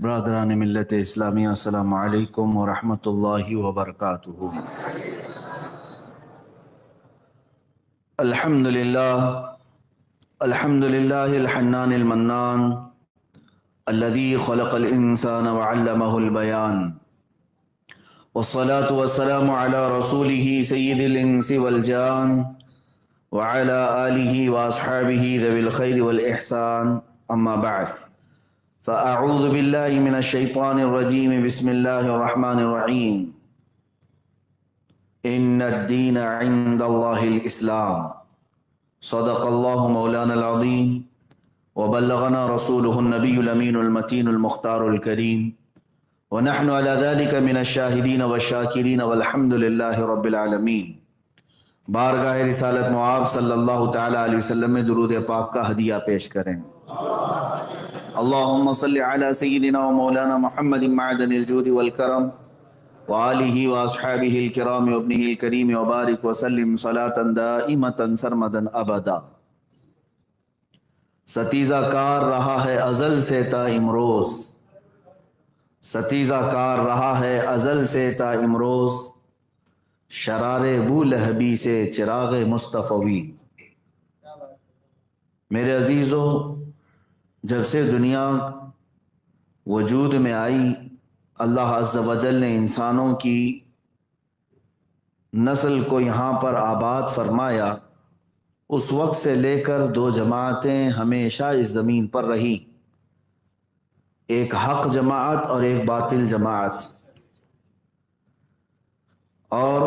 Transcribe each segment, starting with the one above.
برادران ملت اسلامی، السلام علیکم ورحمۃ اللہ وبرکاتہ۔ الحمد للہ الحنان المنان الذي خلق الانسان وعلمه البیان، والصلاة والسلام على رسوله سید الانس والجان وعلى آلہ واصحابہ ذوی الخیر والاحسان، اما بعد فأعوذ باللہ من الشیطان الرجیم، بسم اللہ الرحمن الرحیم۔ ان الدین عند اللہ الاسلام، صدق اللہ مولانا العظیم وبلغنا رسولہ النبی الامین المتین المختار الکریم، ونحن على ذلك من الشاہدین والشاکرین والحمد للہ رب العالمین۔ بارگاہ رسالت معاب صلی اللہ تعالی علیہ وسلم میں درود پاک کا ہدیہ پیش کریں۔ اللہم صلی علی سیدنا و مولانا محمد معدن الجود والکرم وآلہ واصحابہ الکرام وابنہ الکریم وبارک وسلم صلاة دائمة سرمدا ابدا۔ ستیزہ کار رہا ہے ازل سے تا امروز، ستیزہ کار رہا ہے ازل سے تا امروز، شرار بو لہبی سے چراغ مصطفی۔ میرے عزیزو، جب سے دنیا وجود میں آئی، اللہ عز و جل نے انسانوں کی نسل کو یہاں پر آباد فرمایا، اس وقت سے لے کر دو جماعتیں ہمیشہ اس زمین پر رہی، ایک حق جماعت اور ایک باطل جماعت، اور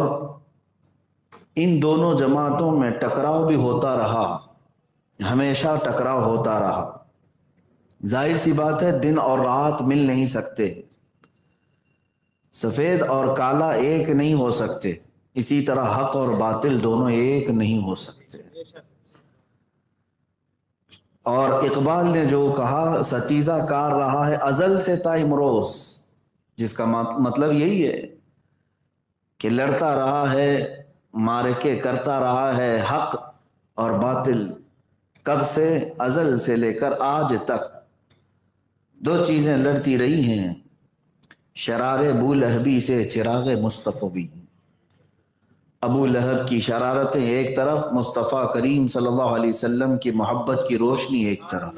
ان دونوں جماعتوں میں ٹکراؤ بھی ہوتا رہا، ہمیشہ ٹکراؤ ہوتا رہا۔ ظاہر سی بات ہے، دن اور رات مل نہیں سکتے، سفید اور کالا ایک نہیں ہو سکتے، اسی طرح حق اور باطل دونوں ایک نہیں ہو سکتے۔ اور اقبال نے جو کہا ستیزہ کار رہا ہے ازل سے تا امروز، جس کا مطلب یہی ہے کہ لڑتا رہا ہے، معرکے کرتا رہا ہے حق اور باطل، کب سے؟ ازل سے لے کر آج تک دو چیزیں لڑتی رہی ہیں، شرار بو لہبی سے چراغ مصطفی۔ ابو لہب کی شرارتیں ایک طرف، مصطفیٰ کریم صلی اللہ علیہ وسلم کی محبت کی روشنی ایک طرف۔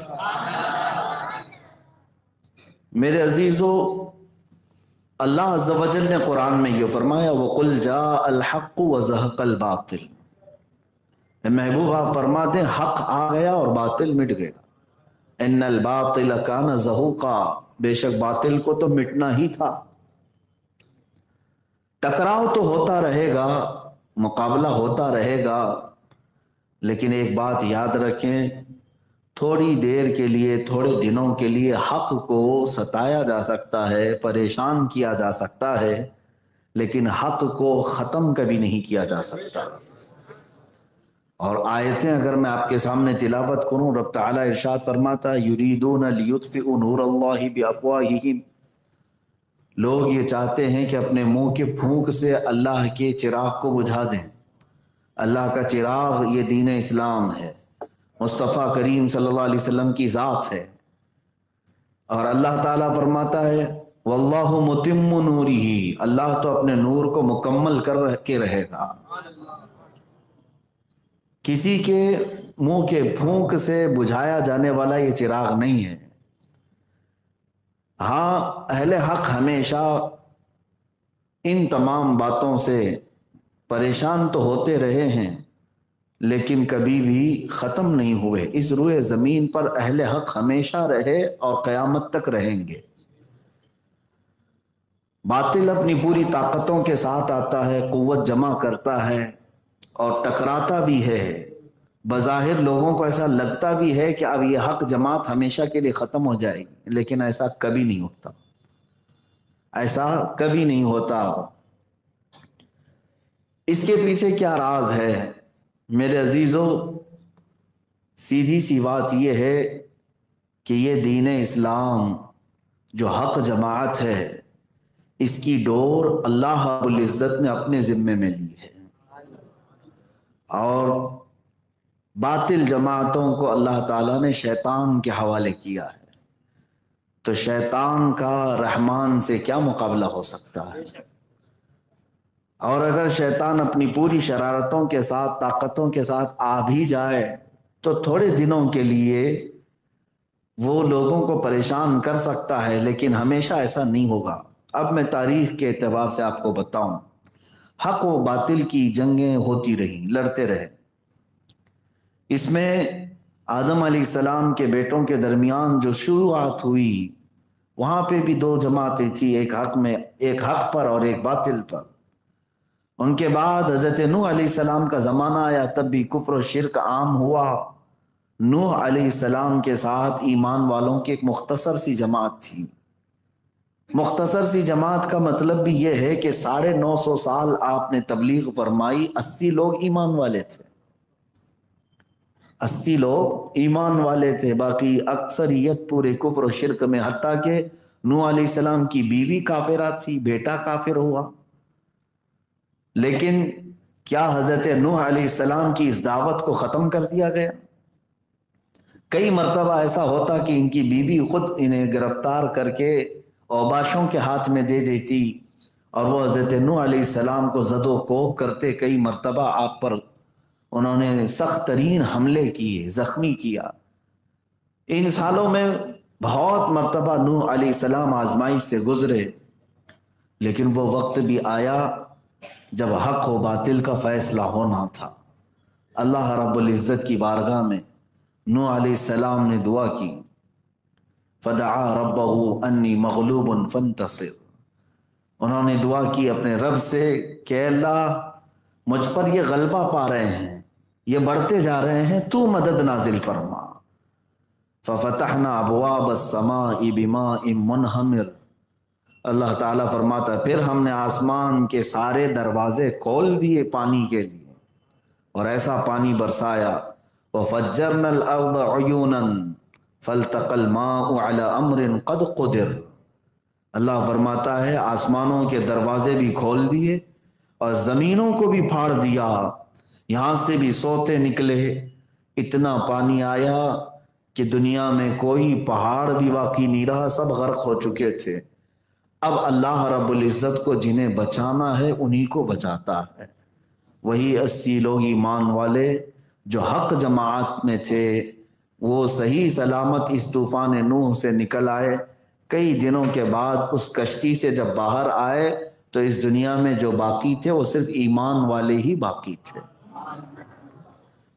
میرے عزیزو، اللہ عز و جل نے قرآن میں یہ فرمایا وَقُلْ جَاءَ الْحَقُّ وَزَهَقَ الْبَاطِلُ۔ محبوب آپ فرما دیں حق آ گیا اور باطل مٹ گیا۔ ان الباطل کان زہوقا، بے شک باطل کو تو مٹنا ہی تھا۔ ٹکراؤ تو ہوتا رہے گا، مقابلہ ہوتا رہے گا، لیکن ایک بات یاد رکھیں، تھوڑی دیر کے لیے، تھوڑے دنوں کے لیے حق کو ستایا جا سکتا ہے، پریشان کیا جا سکتا ہے، لیکن حق کو ختم کبھی نہیں کیا جا سکتا۔ اور آیتیں اگر میں آپ کے سامنے تلاوت کروں، رب تعالیٰ ارشاد فرماتا یریدون لیطفئوا نور اللہ بافواہہم، لوگ یہ چاہتے ہیں کہ اپنے منہ کے پھونک سے اللہ کے چراغ کو بجھا دیں۔ اللہ کا چراغ یہ دین اسلام ہے، مصطفیٰ کریم صلی اللہ علیہ وسلم کی ذات ہے، اور اللہ تعالیٰ فرماتا ہے واللہ متم نورہ، اللہ تو اپنے نور کو مکمل کر کے رہے گا۔ کسی کے منہ کے پھونک سے بجھایا جانے والا یہ چراغ نہیں ہے۔ ہاں، اہل حق ہمیشہ ان تمام باتوں سے پریشان تو ہوتے رہے ہیں، لیکن کبھی بھی ختم نہیں ہوئے۔ اس روئے زمین پر اہل حق ہمیشہ رہے اور قیامت تک رہیں گے۔ باطل اپنی پوری طاقتوں کے ساتھ آتا ہے، قوت جمع کرتا ہے اور ٹکراتا بھی ہے۔ بظاہر لوگوں کو ایسا لگتا بھی ہے کہ اب یہ حق جماعت ہمیشہ کے لیے ختم ہو جائے گی، لیکن ایسا کبھی نہیں ہوتا، ایسا کبھی نہیں ہوتا۔ اس کے پیچھے کیا راز ہے؟ میرے عزیزو، سیدھی سی بات یہ ہے کہ یہ دین اسلام جو حق جماعت ہے، اس کی ڈور اللہ رب العزت نے اپنے ذمے میں لی ہے، اور باطل جماعتوں کو اللہ تعالیٰ نے شیطان کے حوالے کیا ہے۔ تو شیطان کا رحمان سے کیا مقابلہ ہو سکتا ہے؟ اور اگر شیطان اپنی پوری شرارتوں کے ساتھ، طاقتوں کے ساتھ آ بھی جائے تو تھوڑے دنوں کے لیے وہ لوگوں کو پریشان کر سکتا ہے، لیکن ہمیشہ ایسا نہیں ہوگا۔ اب میں تاریخ کے اعتبار سے آپ کو بتاؤں، حق و باطل کی جنگیں ہوتی رہیں، لڑتے رہے۔ اس میں آدم علیہ السلام کے بیٹوں کے درمیان جو شروعات ہوئی، وہاں پہ بھی دو جماعتیں تھی، ایک حق پر اور ایک باطل پر۔ ان کے بعد حضرت نوح علیہ السلام کا زمانہ آیا، تب بھی کفر و شرک عام ہوا۔ نوح علیہ السلام کے ساتھ ایمان والوں کی ایک مختصر سی جماعت تھی۔ مختصر سی جماعت کا مطلب بھی یہ ہے کہ 950 سال آپ نے تبلیغ فرمائی، 80 لوگ ایمان والے تھے، 80 لوگ ایمان والے تھے، باقی اکثریت پورے کفر و شرک میں، حتیٰ کہ نوح علیہ السلام کی بیوی کافرہ تھی، بیٹا کافر ہوا۔ لیکن کیا حضرت نوح علیہ السلام کی اس دعوت کو ختم کر دیا گیا؟ کئی مرتبہ ایسا ہوتا کہ ان کی بیوی خود انہیں گرفتار کر کے اوباشوں کے ہاتھ میں دے دیتی اور وہ حضرت نوح علیہ السلام کو زد و کوب کرتے۔ کئی مرتبہ آپ پر انہوں نے سخت ترین حملے کیے، زخمی کیا۔ ان سالوں میں بہت مرتبہ نوح علیہ السلام آزمائش سے گزرے، لیکن وہ وقت بھی آیا جب حق و باطل کا فیصلہ ہونا تھا۔ اللہ رب العزت کی بارگاہ میں نوح علیہ السلام نے دعا کی، فدعا ربہ انی مغلوب فانتصر۔ انہوں نے دعا کی اپنے رب سے کہ اللہ مجھ پر یہ غلبہ پا رہے ہیں، یہ بڑھتے جا رہے ہیں، تو مدد نازل فرما۔ ففتحنا ابواب السماء بماء منہمر۔ اللہ تعالیٰ فرماتا ہے پھر ہم نے آسمان کے سارے دروازے کھول دیے پانی کے لیے اور ایسا پانی برسایا۔ وَفَجَّرْنَا الْأَرْضَ عُيُونًا فَالْتَقَى الْمَاءُ عَلَى أَمْرٍ قَدْ قُدِرَ۔ اللہ فرماتا ہے آسمانوں کے دروازے بھی کھول دیے اور زمینوں کو بھی پھاڑ دیا، یہاں سے بھی سوتے نکلے، اتنا پانی آیا کہ دنیا میں کوئی پہاڑ بھی باقی نہیں رہا، سب غرق ہو چکے تھے۔ اب اللہ رب العزت کو جنہیں بچانا ہے انہی کو بچاتا ہے۔ وہی 80 لوگ ایمان والے جو حق جماعت میں تھے، وہ صحیح سلامت اس طوفان نوح سے نکل آئے۔ کئی دنوں کے بعد اس کشتی سے جب باہر آئے تو اس دنیا میں جو باقی تھے وہ صرف ایمان والے ہی باقی تھے۔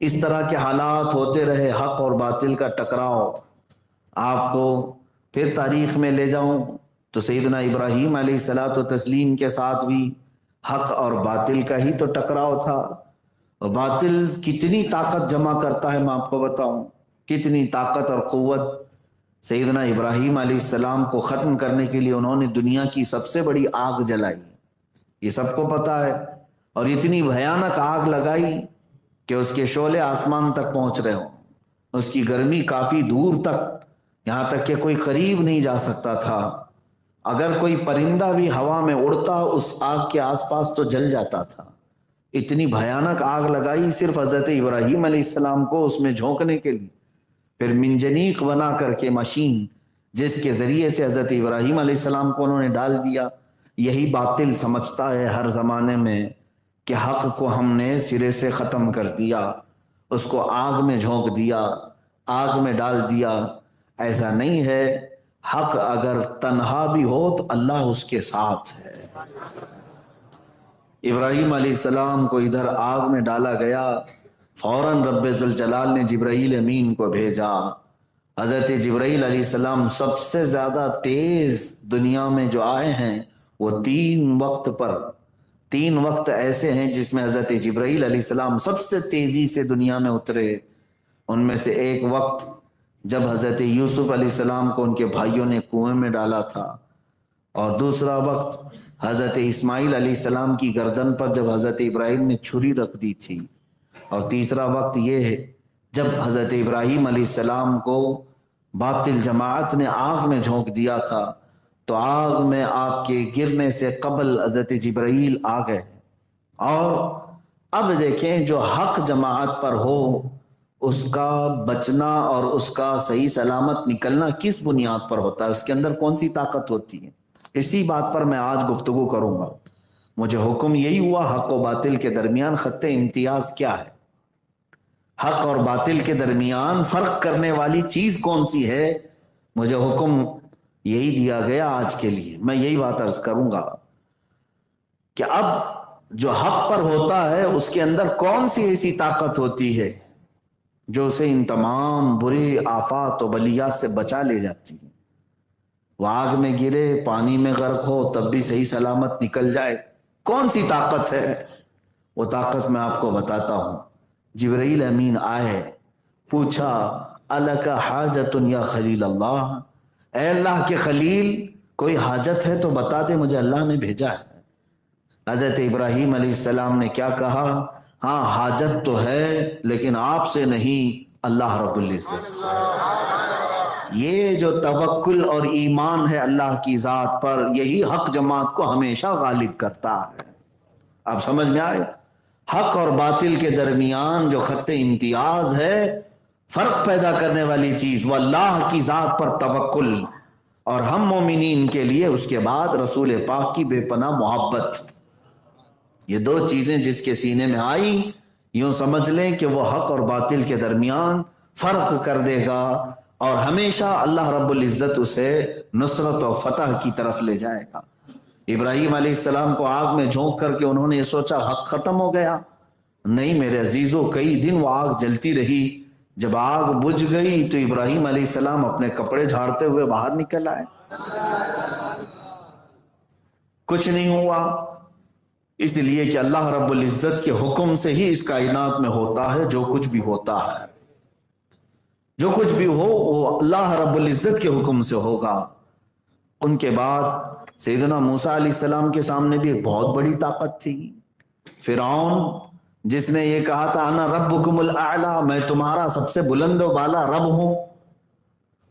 اس طرح کے حالات ہوتے رہے، حق اور باطل کا ٹکراؤ۔ آپ کو پھر تاریخ میں لے جاؤں تو سیدنا ابراہیم علیہ الصلوۃ والتسلیم کے ساتھ بھی حق اور باطل کا ہی تو ٹکراؤ تھا۔ اور باطل کتنی طاقت جمع کرتا ہے میں آپ کو بتاؤں، کتنی طاقت اور قوت۔ سیدنا ابراہیم علیہ السلام کو ختم کرنے کے لیے انہوں نے دنیا کی سب سے بڑی آگ جلائی، یہ سب کو پتہ ہے، اور اتنی بھیانک آگ لگائی کہ اس کے شعلے آسمان تک پہنچ رہے ہوں، اس کی گرمی کافی دور تک، یہاں تک کہ کوئی قریب نہیں جا سکتا تھا۔ اگر کوئی پرندہ بھی ہوا میں اڑتا اس آگ کے آس پاس تو جل جاتا تھا۔ اتنی بھیانک آگ لگائی صرف حضرت ابراہیم علیہ السلام کو اس میں جھونکنے کے لیے، پھر منجنیق بنا کر کے مشین جس کے ذریعے سے حضرت ابراہیم علیہ السلام کو انہوں نے ڈال دیا۔ یہی باطل سمجھتا ہے ہر زمانے میں کہ حق کو ہم نے سرے سے ختم کر دیا، اس کو آگ میں جھونک دیا، آگ میں ڈال دیا۔ ایسا نہیں ہے، حق اگر تنہا بھی ہو تو اللہ اس کے ساتھ ہے۔ ابراہیم علیہ السلام کو ادھر آگ میں ڈالا گیا، فوراً رب ذوالجلال نے جبرائیل امین کو بھیجا۔ حضرت جبرائیل علیہ السلام سب سے زیادہ تیز دنیا میں جو آئے ہیں، وہ 3 وقت پر، 3 وقت ایسے ہیں جس میں حضرت جبرائیل علیہ السلام سب سے تیزی سے دنیا میں اترے۔ ان میں سے ایک وقت جب حضرت یوسف علیہ السلام کو ان کے بھائیوں نے کنویں میں ڈالا تھا، اور دوسرا وقت حضرت اسماعیل علیہ السلام کی گردن پر جب حضرت ابراہیم نے چھری رکھ دی تھی، اور تیسرا وقت یہ ہے جب حضرت ابراہیم علیہ السلام کو باطل جماعت نے آگ میں جھونک دیا تھا، تو آگ میں آپ کے گرنے سے قبل حضرت جبرائیل آ گئے۔ اور اب دیکھیں جو حق جماعت پر ہو اس کا بچنا اور اس کا صحیح سلامت نکلنا کس بنیاد پر ہوتا ہے، اس کے اندر کون سی طاقت ہوتی ہے، اسی بات پر میں آج گفتگو کروں گا۔ مجھے حکم یہی ہوا، حق و باطل کے درمیان خط امتیاز کیا ہے، حق اور باطل کے درمیان فرق کرنے والی چیز کون سی ہے، مجھے حکم یہی دیا گیا آج کے لیے۔ میں یہی بات عرض کروں گا کہ اب جو حق پر ہوتا ہے اس کے اندر کون سی ایسی طاقت ہوتی ہے جو اسے ان تمام برے آفات و بلیات سے بچا لے جاتی ہے۔ وہ آگ میں گرے، پانی میں غرق ہو، تب بھی صحیح سلامت نکل جائے، کون سی طاقت ہے؟ وہ طاقت میں آپ کو بتاتا ہوں۔ جبرائیل امین آئے، پوچھا الک حاجت یا خلیل اللہ، اے اللہ کے خلیل کوئی حاجت ہے تو بتا دے، مجھے اللہ نے بھیجا ہے۔ حضرت ابراہیم علیہ السلام نے کیا کہا؟ ہاں حاجت تو ہے لیکن آپ سے نہیں، اللہ رب العزت سے۔ یہ جو توکل اور ایمان ہے اللہ کی ذات پر، یہی حق جماعت کو ہمیشہ غالب کرتا ہے۔ آپ سمجھ میں آئے؟ حق اور باطل کے درمیان جو خط امتیاز ہے، فرق پیدا کرنے والی چیز، وہ اللہ کی ذات پر توکل، اور ہم مومنین کے لیے اس کے بعد رسول پاک کی بے پناہ محبت۔ یہ دو چیزیں جس کے سینے میں آئی، یوں سمجھ لیں کہ وہ حق اور باطل کے درمیان فرق کر دے گا، اور ہمیشہ اللہ رب العزت اسے نصرت و فتح کی طرف لے جائے گا۔ ابراہیم علیہ السلام کو آگ میں جھونک کر کے انہوں نے یہ سوچا حق ختم ہو گیا؟ نہیں میرے عزیزو، کئی دن وہ آگ جلتی رہی۔ جب آگ بجھ گئی تو ابراہیم علیہ السلام اپنے کپڑے جھاڑتے ہوئے باہر نکل آئے، کچھ نہیں ہوا، اس لیے کہ اللہ رب العزت کے حکم سے ہی اس کائنات میں ہوتا ہے جو کچھ بھی ہوتا ہے۔ جو کچھ بھی ہو وہ اللہ رب العزت کے حکم سے ہوگا۔ ان کے بعد سیدنا موسیٰ علیہ السلام کے سامنے بھی ایک بہت بڑی طاقت تھی، فرعون جس نے یہ کہا تھا انا ربکم الاعلی، میں تمہارا سب سے بلند و بالا رب ہوں،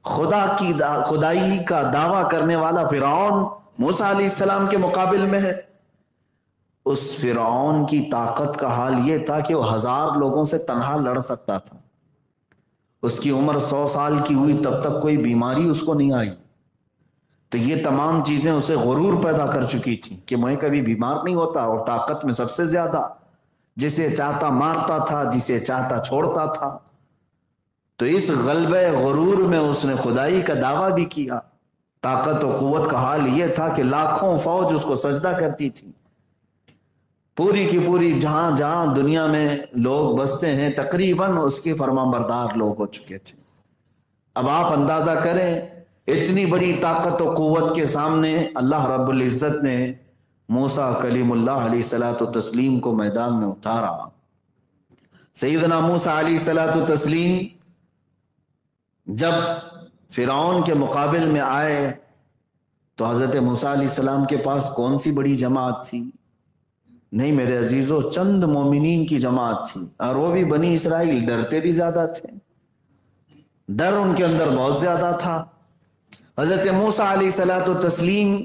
خدائی کا دعویٰ کرنے والا فرعون موسیٰ علیہ السلام کے مقابل میں ہے۔ اس فرعون کی طاقت کا حال یہ تھا کہ وہ 1000 لوگوں سے تنہا لڑ سکتا تھا۔ اس کی عمر 100 سال کی ہوئی تب تک کوئی بیماری اس کو نہیں آئی۔ تو یہ تمام چیزیں اسے غرور پیدا کر چکی تھی کہ میں کبھی بیمار نہیں ہوتا، اور طاقت میں سب سے زیادہ، جسے چاہتا مارتا تھا، جسے چاہتا چھوڑتا تھا۔ تو اس غلبہ غرور میں اس نے خدائی کا دعویٰ بھی کیا۔ طاقت و قوت کا حال یہ تھا کہ لاکھوں فوج اس کو سجدہ کرتی تھی۔ پوری کی پوری جہاں جہاں دنیا میں لوگ بستے ہیں تقریباً اس کے فرمانبردار لوگ ہو چکے تھے۔ اب آپ اندازہ کریں اتنی بڑی طاقت و قوت کے سامنے اللہ رب العزت نے موسیٰ کلیم اللہ علیہ الصلوۃ والتسلیم کو میدان میں اتارا۔ سیدنا موسیٰ علیہ الصلوۃ والتسلیم جب فرعون کے مقابل میں آئے تو حضرت موسیٰ علیہ السلام کے پاس کون سی بڑی جماعت تھی؟ نہیں میرے عزیزو، چند مومنین کی جماعت تھی، اور وہ بھی بنی اسرائیل، ڈرتے بھی زیادہ تھے، ڈر ان کے اندر بہت زیادہ تھا۔ حضرت موسیٰ علیہ الصلوۃ والتسلیم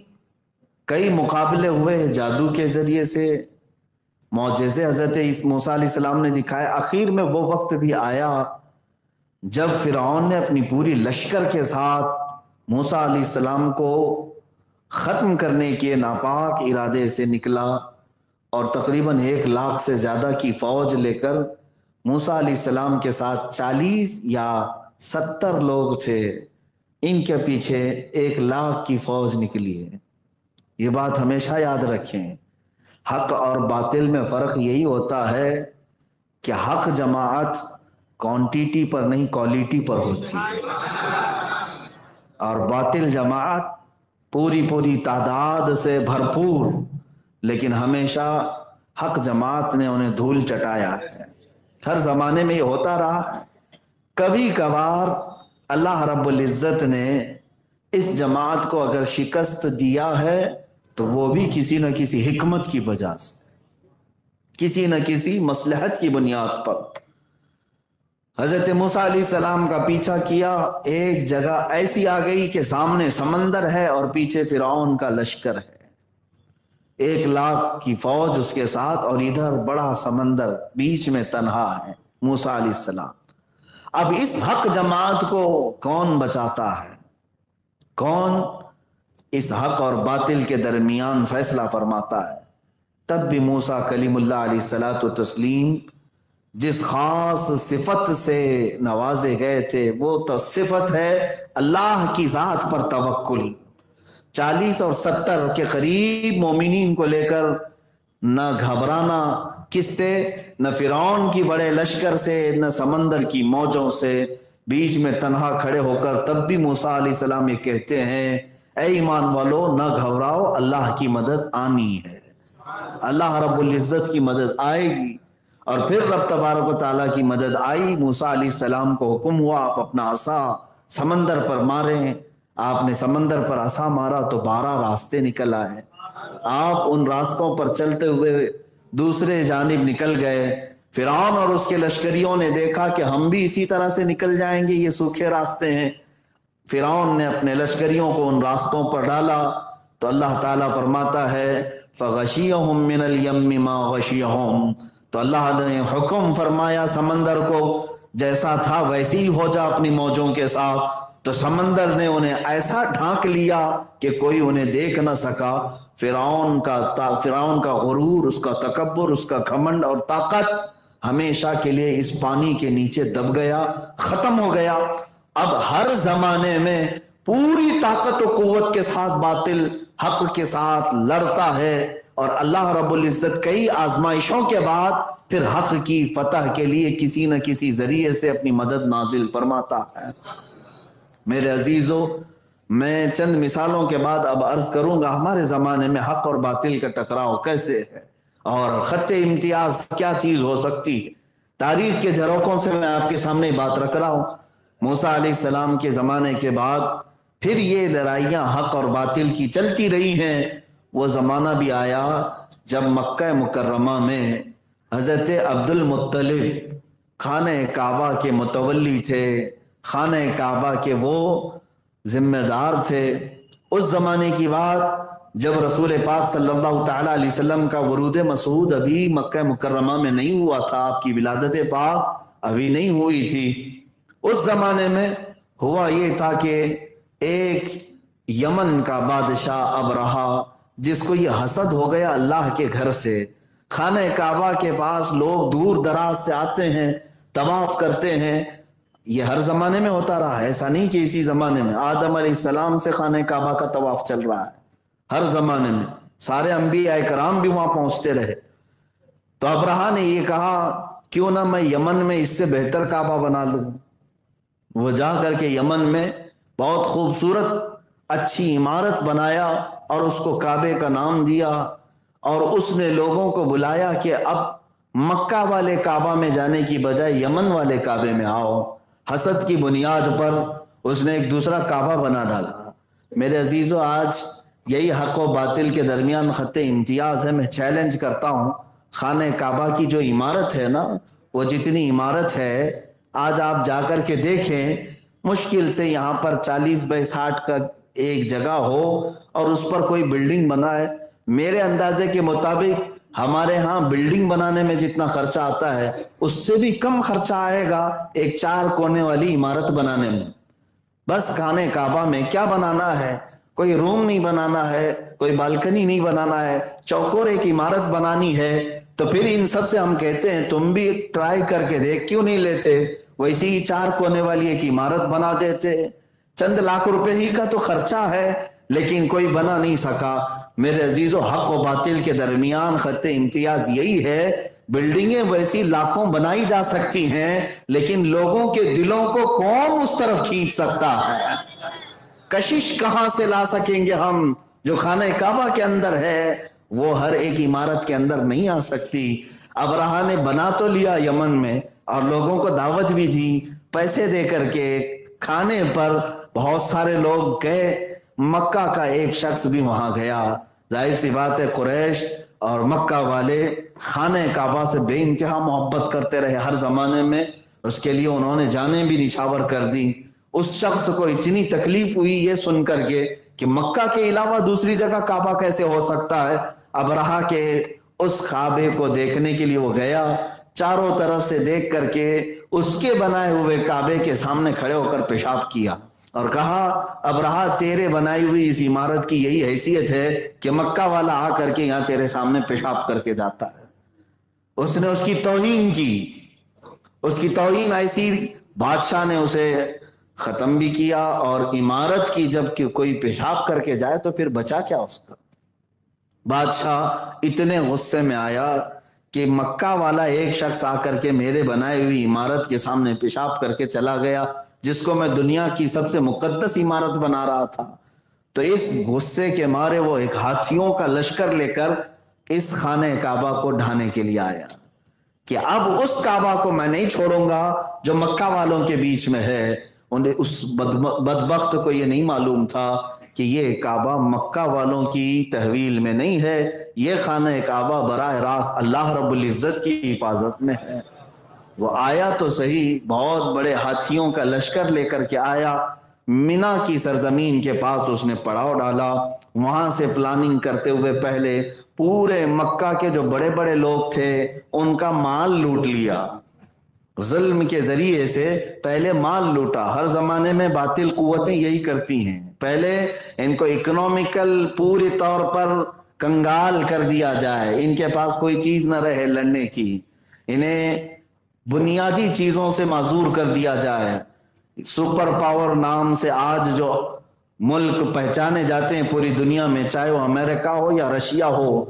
کئی مقابلے ہوئے جادو کے ذریعے سے، معجزے حضرت موسیٰ علیہ السلام نے دکھائے۔ آخر میں وہ وقت بھی آیا جب فرعون نے اپنی پوری لشکر کے ساتھ موسیٰ علیہ السلام کو ختم کرنے کے ناپاک ارادے سے نکلا، اور تقریباً 1 لاکھ سے زیادہ کی فوج لے کر موسیٰ علیہ السلام کے ساتھ 40 یا 70 لوگ تھے، ان کے پیچھے 1 لاکھ کی فوج نکلی ہے۔ یہ بات ہمیشہ یاد رکھیں، حق اور باطل میں فرق یہی ہوتا ہے کہ حق جماعت کوانٹیٹی پر نہیں کوالٹی پر ہوتی ہے، اور باطل جماعت پوری تعداد سے بھرپور، لیکن ہمیشہ حق جماعت نے انہیں دھول چٹایا ہے۔ ہر زمانے میں یہ ہوتا رہا ہے۔ کبھی کبھار اللہ رب العزت نے اس جماعت کو اگر شکست دیا ہے تو وہ بھی کسی نہ کسی حکمت کی وجہ سے، کسی نہ کسی مصلحت کی بنیاد پر۔ حضرت موسیٰ علیہ السلام کا پیچھا کیا، ایک جگہ ایسی آ گئی کہ سامنے سمندر ہے اور پیچھے فرعون کا لشکر ہے، 1 لاکھ کی فوج اس کے ساتھ، اور ادھر بڑا سمندر، بیچ میں تنہا ہے موسیٰ علیہ السلام۔ اب اس حق جماعت کو کون بچاتا ہے؟ کون اس حق اور باطل کے درمیان فیصلہ فرماتا ہے؟ تب بھی موسیٰ کلیم اللہ علیہ الصلوۃ والتسلیم جس خاص صفت سے نوازے گئے تھے وہ تو صفت ہے اللہ کی ذات پر توکل۔ 40 اور 70 کے قریب مومنین کو لے کر نہ گھبرانا کس سے؟ نہ فرعون کی بڑے لشکر سے، نہ سمندر کی موجوں سے، بیچ میں تنہا کھڑے ہو کر تب بھی موسیٰ علیہ السلام یہ کہتے ہیں اے ایمان والو نہ گھبراؤ، اللہ کی مدد آنی ہے، اللہ رب العزت کی مدد آئے گی۔ اور پھر رب تبارک و تعالیٰ کی مدد آئی۔ موسیٰ علیہ السلام کو حکم ہوا آپ اپنا عصا سمندر پر ماریں۔ آپ نے سمندر پر عصا مارا تو 12 راستے نکل آئے۔ آپ ان راستوں پر چلتے ہوئے دوسرے جانب نکل گئے۔ فرعون اور اس کے لشکریوں نے دیکھا کہ ہم بھی اسی طرح سے نکل جائیں گے، یہ سوکھے راستے ہیں۔ فرعون نے اپنے لشکریوں کو ان راستوں پر ڈالا تو اللہ تعالیٰ فرماتا ہے فَغَشِيَهُم مِّنَ الْيَمِّ مَا غَشِيَهُم، تو اللہ نے حکم فرمایا سمندر کو جیسا تھا ویسے ہی ہو جا اپنی موجوں کے ساتھ، تو سمندر نے انہیں ایسا ڈھانک لیا کہ کوئی انہیں دیکھ نہ سکا۔ فرعون کا غرور، اس کا تکبر، اس کا گھمنڈ اور طاقت ہمیشہ کے لیے اس پانی کے نیچے دب گیا، ختم ہو گیا۔ اب ہر زمانے میں پوری طاقت و قوت کے ساتھ باطل حق کے ساتھ لڑتا ہے، اور اللہ رب العزت کئی آزمائشوں کے بعد پھر حق کی فتح کے لیے کسی نہ کسی ذریعے سے اپنی مدد نازل فرماتا ہے۔ میرے عزیزو، میں چند مثالوں کے بعد اب عرض کروں گا ہمارے زمانے میں حق اور باطل کا ٹکراؤ کیسے ہے اور خط امتیاز کیا چیز ہو سکتی ہے۔ تاریخ کے جھروکوں سے میں آپ کے سامنے بات رکھ رہا ہوں۔ موسیٰ علیہ السلام کے زمانے کے بعد پھر یہ لڑائیاں حق اور باطل کی چلتی رہی ہیں۔ وہ زمانہ بھی آیا جب مکہ مکرمہ میں حضرت عبد المطلب خانہ کعبہ کے متولی تھے، خانہ کعبہ کے وہ ذمہ دار تھے۔ اس زمانے کی بات جب رسول پاک صلی اللہ تعالیٰ علیہ وسلم کا ورود مسعود ابھی مکہ مکرمہ میں نہیں ہوا تھا، آپ کی ولادت پاک ابھی نہیں ہوئی تھی۔ اس زمانے میں ہوا یہ تھا کہ ایک یمن کا بادشاہ ابرہا، جس کو یہ حسد ہو گیا اللہ کے گھر سے، خانہ کعبہ کے پاس لوگ دور دراز سے آتے ہیں، طواف کرتے ہیں۔ یہ ہر زمانے میں ہوتا رہا ہے، ایسا نہیں کہ اسی زمانے میں۔ آدم علیہ السلام سے خانہ کعبہ کا طواف چل رہا ہے ہر زمانے میں، سارے انبیاء کرام بھی وہاں پہنچتے رہے۔ تو ابرہا نے یہ کہا کیوں نہ میں یمن میں اس سے بہتر کعبہ بنا لوں۔ وہ جا کر کے یمن میں بہت خوبصورت اچھی عمارت بنایا اور اس کو کعبے کا نام دیا، اور اس نے لوگوں کو بلایا کہ اب مکہ والے کعبہ میں جانے کی بجائے یمن والے کعبے میں آؤ۔ حسد کی بنیاد پر اس نے ایک دوسرا کعبہ بنا ڈالا۔ میرے عزیزو، آج یہی حق و باطل کے درمیان خط امتیاز ہے۔ میں چیلنج کرتا ہوں، خانہ کعبہ کی جو عمارت ہے نا، وہ جتنی عمارت ہے آج آپ جا کر کے دیکھیں، مشکل سے یہاں پر 40 بائی 60 کا ایک جگہ ہو اور اس پر کوئی بلڈنگ بنا ہے۔ میرے اندازے کے مطابق ہمارے ہاں بلڈنگ بنانے میں جتنا خرچہ آتا ہے اس سے بھی کم خرچہ آئے گا ایک 4 کونے والی عمارت بنانے میں۔ بس خانہ کعبہ میں کیا بنانا ہے؟ کوئی روم نہیں بنانا ہے، کوئی بالکنی نہیں بنانا ہے، چوکور ایک عمارت بنانی ہے۔ تو پھر ان سب سے ہم کہتے ہیں تم بھی ٹرائی کر کے دیکھ، کیوں نہیں لیتے؟ ویسی ہی 4 کونے والی ایک عمارت بنا دیتے۔ چند لاکھ روپے ہی کا تو خرچہ ہے، لیکن کوئی بنا نہیں سکا۔ میرے عزیزو، حق و باطل کے درمیان خط امتیاز یہی ہے، بلڈنگیں ویسی لاکھوں بنائی جا سکتی ہیں، لیکن لوگوں کے دلوں کو کون اس طرف کھینچ سکتا ہے؟ کشش کہاں سے لا سکیں گے ہم؟ جو خانہ کعبہ کے اندر ہے وہ ہر ایک عمارت کے اندر نہیں آ سکتی۔ ابرہا نے بنا تو لیا یمن میں، اور لوگوں کو دعوت بھی دی پیسے دے کر کے، کھانے پر بہت سارے لوگ گئے۔ مکہ کا ایک شخص بھی وہاں گیا۔ ظاہر سی بات ہے قریش اور مکہ والے خانہ کعبہ سے بے انتہا محبت کرتے رہے ہر زمانے میں، اس کے لیے انہوں نے جانیں بھی نچھاور کر دی۔ اس شخص کو اتنی تکلیف ہوئی یہ سن کر کے کہ مکہ کے علاوہ دوسری جگہ کعبہ کیسے ہو سکتا ہے۔ ابرہا کے اس کعبے کو دیکھنے کے لیے وہ گیا چاروں طرف سے دیکھ کر کے اس کے بنائے ہوئے کعبے کے سامنے کھڑے ہو کر پیشاب کیا اور کہا ابرہا تیرے بنائی ہوئی اس عمارت کی یہی حیثیت ہے کہ مکہ والا آ کر کے یہاں تیرے سامنے پیشاب کر کے جاتا ہے۔ اس نے اس کی توہین کی، اس کی توہین ایسی، بادشاہ نے اسے ختم بھی کیا، اور عمارت کی جب کہ کوئی پیشاب کر کے جائے تو پھر بچا کیا اس کا۔ بادشاہ اتنے غصے میں آیا کہ مکہ والا ایک شخص آ کر کے میرے بنائی ہوئی عمارت کے سامنے پیشاب کر کے چلا گیا، جس کو میں دنیا کی سب سے مقدس عمارت بنا رہا تھا۔ تو اس غصے کے مارے وہ ایک ہاتھیوں کا لشکر لے کر اس خانہ کعبہ کو ڈھانے کے لیے آیا کہ اب اس کعبہ کو میں نہیں چھوڑوں گا جو مکہ والوں کے بیچ میں ہے۔ انہیں اس بدبخت کو یہ نہیں معلوم تھا کہ یہ کعبہ مکہ والوں کی تحویل میں نہیں ہے، یہ خانہ کعبہ براہ راست اللہ رب العزت کی حفاظت میں ہے۔ وہ آیا تو صحیح، بہت بڑے ہاتھیوں کا لشکر لے کر کے آیا، مینا کی سرزمین کے پاس اس نے پڑاؤ ڈالا، وہاں سے پلاننگ کرتے ہوئے پہلے پورے مکہ کے جو بڑے بڑے لوگ تھے ان کا مال لوٹ لیا، ظلم کے ذریعے سے پہلے مال لوٹا۔ ہر زمانے میں باطل قوتیں یہی کرتی ہیں، پہلے ان کو اکنومیکل پوری طور پر کنگال کر دیا جائے، ان کے پاس کوئی چیز نہ رہے لڑنے کی، انہیں بنیادی چیزوں سے معذور کر دیا جائے۔ سپر پاور نام سے آج جو ملک پہچانے جاتے ہیں پوری دنیا میں، چاہے وہ امریکہ ہو یا رشیا ہو،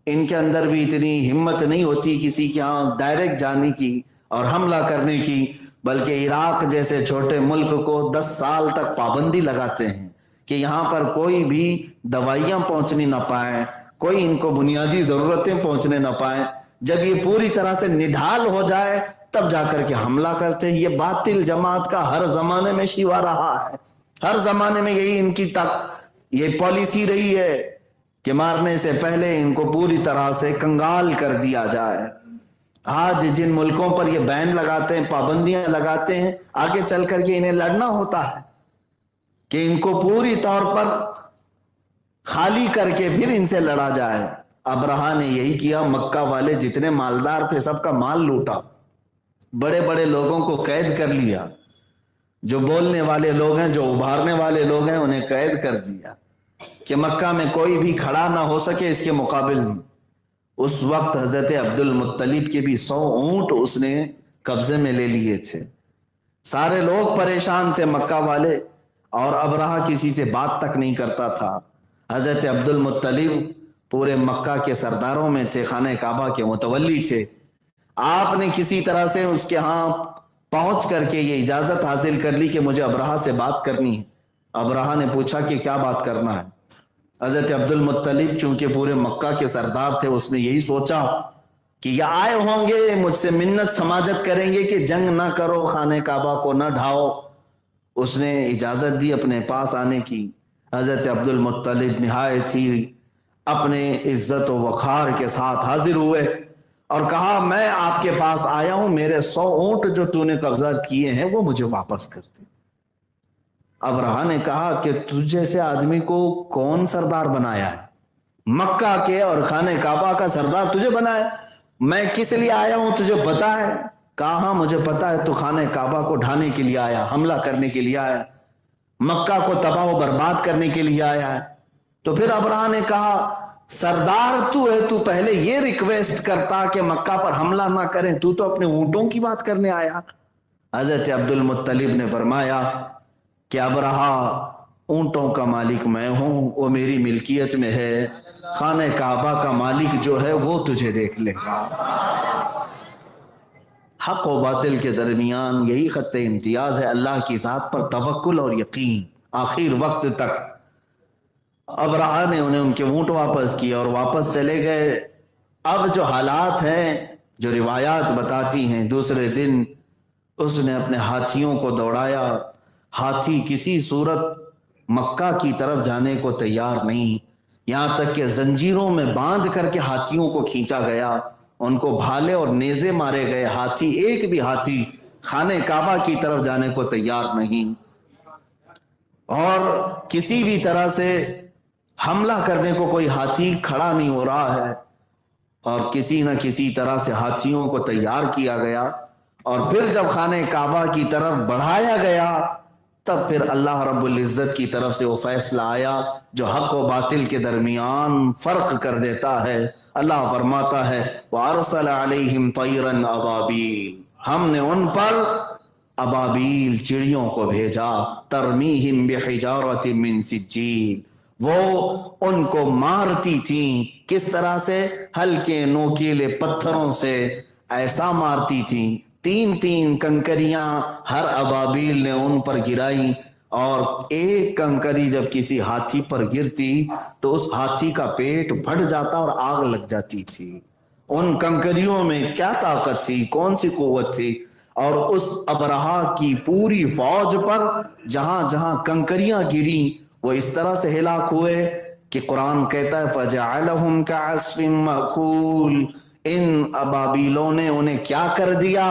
ان کے اندر بھی اتنی ہمت نہیں ہوتی کسی کے ہاں ڈائریکٹ جانے کی اور حملہ کرنے کی، بلکہ عراق جیسے چھوٹے ملک کو 10 سال تک پابندی لگاتے ہیں کہ یہاں پر کوئی بھی دوائیاں پہنچنی نہ پائیں، کوئی ان کو بنیادی ضرورتیں پہنچنے نہ پائیں۔ جب یہ پوری طرح سے نڈھال ہو جائے تب جا کر کے حملہ کرتے ہیں۔ یہ باطل جماعت کا ہر زمانے میں شیوا رہا ہے، ہر زمانے میں یہی ان کی یہ پالیسی رہی ہے کہ مارنے سے پہلے ان کو پوری طرح سے کنگال کر دیا جائے۔ آج جن ملکوں پر یہ بین لگاتے ہیں، پابندیاں لگاتے ہیں، آگے چل کر کے انہیں لڑنا ہوتا ہے کہ ان کو پوری طور پر خالی کر کے پھر ان سے لڑا جائے۔ ابرہا نے یہی کیا، مکہ والے جتنے مالدار تھے سب کا مال لوٹا، بڑے بڑے لوگوں کو قید کر لیا، جو بولنے والے لوگ ہیں، جو ابھارنے والے لوگ ہیں، انہیں قید کر دیا کہ مکہ میں کوئی بھی کھڑا نہ ہو سکے اس کے مقابل میں۔ اس وقت حضرت عبد المطلب کے بھی 100 اونٹ اس نے قبضے میں لے لیے تھے۔ سارے لوگ پریشان تھے مکہ والے، اور ابرہا کسی سے بات تک نہیں کرتا تھا۔ حضرت عبد المطلب پورے مکہ کے سرداروں میں تھے، خانہ کعبہ کے متولی تھے۔ آپ نے کسی طرح سے اس کے ہاں پہنچ کر کے یہ اجازت حاصل کر لی کہ مجھے ابرہا سے بات کرنی ہے۔ ابرہا نے پوچھا کہ کیا بات کرنا ہے؟ حضرت عبد المطلب چونکہ پورے مکہ کے سردار تھے، اس نے یہی سوچا کہ یہ آئے ہوں گے مجھ سے منت سماجت کریں گے کہ جنگ نہ کرو، خانہ کعبہ کو نہ ڈھاؤ۔ اس نے اجازت دی اپنے پاس آنے کی۔ حضرت عبد المطلب نہایت ہی اپنے عزت و وقار کے ساتھ حاضر ہوئے اور کہا، میں آپ کے پاس آیا ہوں، میرے 100 اونٹ جو تو نے قبضہ کیے ہیں وہ مجھے واپس کر دے۔ ابرہا نے کہا کہ تجھ جیسے آدمی کو کون سردار بنایا ہے؟ مکہ کے اور خانہ کعبہ کا سردار تجھے بنایا؟ میں کس لیے آیا ہوں تجھے پتا ہے؟ کہا ہاں مجھے پتا ہے، تو خانہ کعبہ کو ڈھانے کے لیے آیا، حملہ کرنے کے لیے آیا، مکہ کو تباہ و برباد کرنے کے لیے آیا ہے۔ تو پھر ابرہا نے کہا، سردار تو ہے، تو پہلے یہ ریکویسٹ کرتا کہ مکہ پر حملہ نہ کریں، تو اپنے اونٹوں کی بات کرنے آیا۔ حضرت عبد المطلب نے فرمایا کہ ابرہا، اونٹوں کا مالک میں ہوں، وہ میری ملکیت میں ہے، خانہ کعبہ کا مالک جو ہے وہ تجھے دیکھ لے گا۔ حق و باطل کے درمیان یہی خط امتیاز ہے، اللہ کی ذات پر توکل اور یقین آخر وقت تک۔ ابرہا نے انہیں ان کے اونٹ واپس کیے اور واپس چلے گئے۔ اب جو حالات ہیں، جو روایات بتاتی ہیں، دوسرے دن اس نے اپنے ہاتھیوں کو دوڑایا، ہاتھی کسی صورت مکہ کی طرف جانے کو تیار نہیں، یہاں تک کہ زنجیروں میں باندھ کر کے ہاتھیوں کو کھینچا گیا، ان کو بھالے اور نیزے مارے گئے، ہاتھی ایک بھی ہاتھی خانہ کعبہ کی طرف جانے کو تیار نہیں، اور کسی بھی طرح سے حملہ کرنے کو کوئی ہاتھی کھڑا نہیں ہو رہا ہے۔ اور کسی نہ کسی طرح سے ہاتھیوں کو تیار کیا گیا، اور پھر جب خانہ کعبہ کی طرف بڑھایا گیا تب پھر اللہ رب العزت کی طرف سے وہ فیصلہ آیا جو حق و باطل کے درمیان فرق کر دیتا ہے۔ اللہ فرماتا ہے وَأَرْسَلَ عَلَيْهِمْ طَيْرًا أَبَابِيلَ، ہم نے ان پر ابابیل چڑیوں کو بھیجا، ترمیہم بحجارۃ من سجیل، وہ ان کو مارتی تھیں کس طرح سے؟ ہلکے نوکیلے پتھروں سے ایسا مارتی تھیں، 3 کنکریاں ہر ابابیل نے ان پر گرائی، اور ایک کنکری جب کسی ہاتھی پر گرتی تو اس ہاتھی کا پیٹ پھٹ جاتا اور آگ لگ جاتی تھی۔ ان کنکریوں میں کیا طاقت تھی، کون سی قوت تھی؟ اور اس ابرہا کی پوری فوج پر جہاں جہاں کنکریاں گری وہ اس طرح سے ہلاک ہوئے کہ قرآن کہتا ہے فَجَعَلَهُمْ كَعَصْفٍ مَأْكُولٍ، ان ابابیلوں نے انہیں کیا کر دیا؟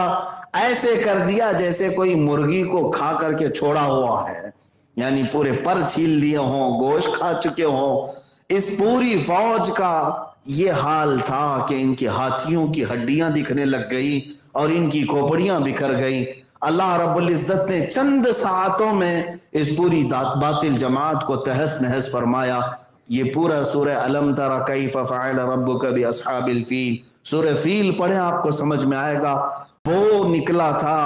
ایسے کر دیا جیسے کوئی مرغی کو کھا کر کے چھوڑا ہوا ہے، یعنی پورے پر چھیل دیے ہوں، گوشت کھا چکے ہوں۔ اس پوری فوج کا یہ حال تھا کہ ان کی ہاتھیوں کی ہڈیاں دکھنے لگ گئی اور ان کی کھوپڑیاں بکھر گئی۔ اللہ رب العزت نے چند ساعتوں میں اس پوری باطل جماعت کو تہس نہس فرمایا۔ یہ پورا سورہ الم تر کیف فعل ربک باصحاب الفیل، سورہ فیل پڑھیں آپ کو سمجھ میں آئے گا۔ وہ نکلا تھا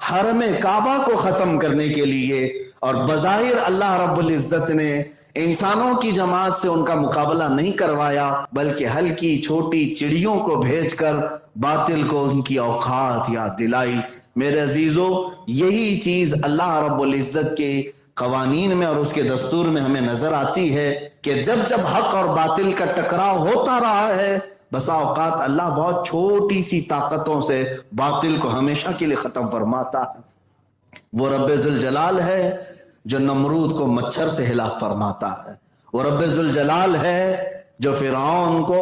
حرم کعبہ کو ختم کرنے کے لیے، اور بظاہر اللہ رب العزت نے انسانوں کی جماعت سے ان کا مقابلہ نہیں کروایا، بلکہ ہلکی چھوٹی چڑیوں کو بھیج کر باطل کو ان کی اوقات یاد دلائی۔ میرے عزیزو، یہی چیز اللہ رب العزت کے قوانین میں اور اس کے دستور میں ہمیں نظر آتی ہے کہ جب جب حق اور باطل کا ٹکراؤ ہوتا رہا ہے، بسا اوقات اللہ بہت چھوٹی سی طاقتوں سے باطل کو ہمیشہ کے لیے ختم فرماتا ہے۔ وہ رب ذوالجلال ہے جو نمرود کو مچھر سے ہلاک فرماتا ہے، وہ رب ذوالجلال ہے جو فرعون کو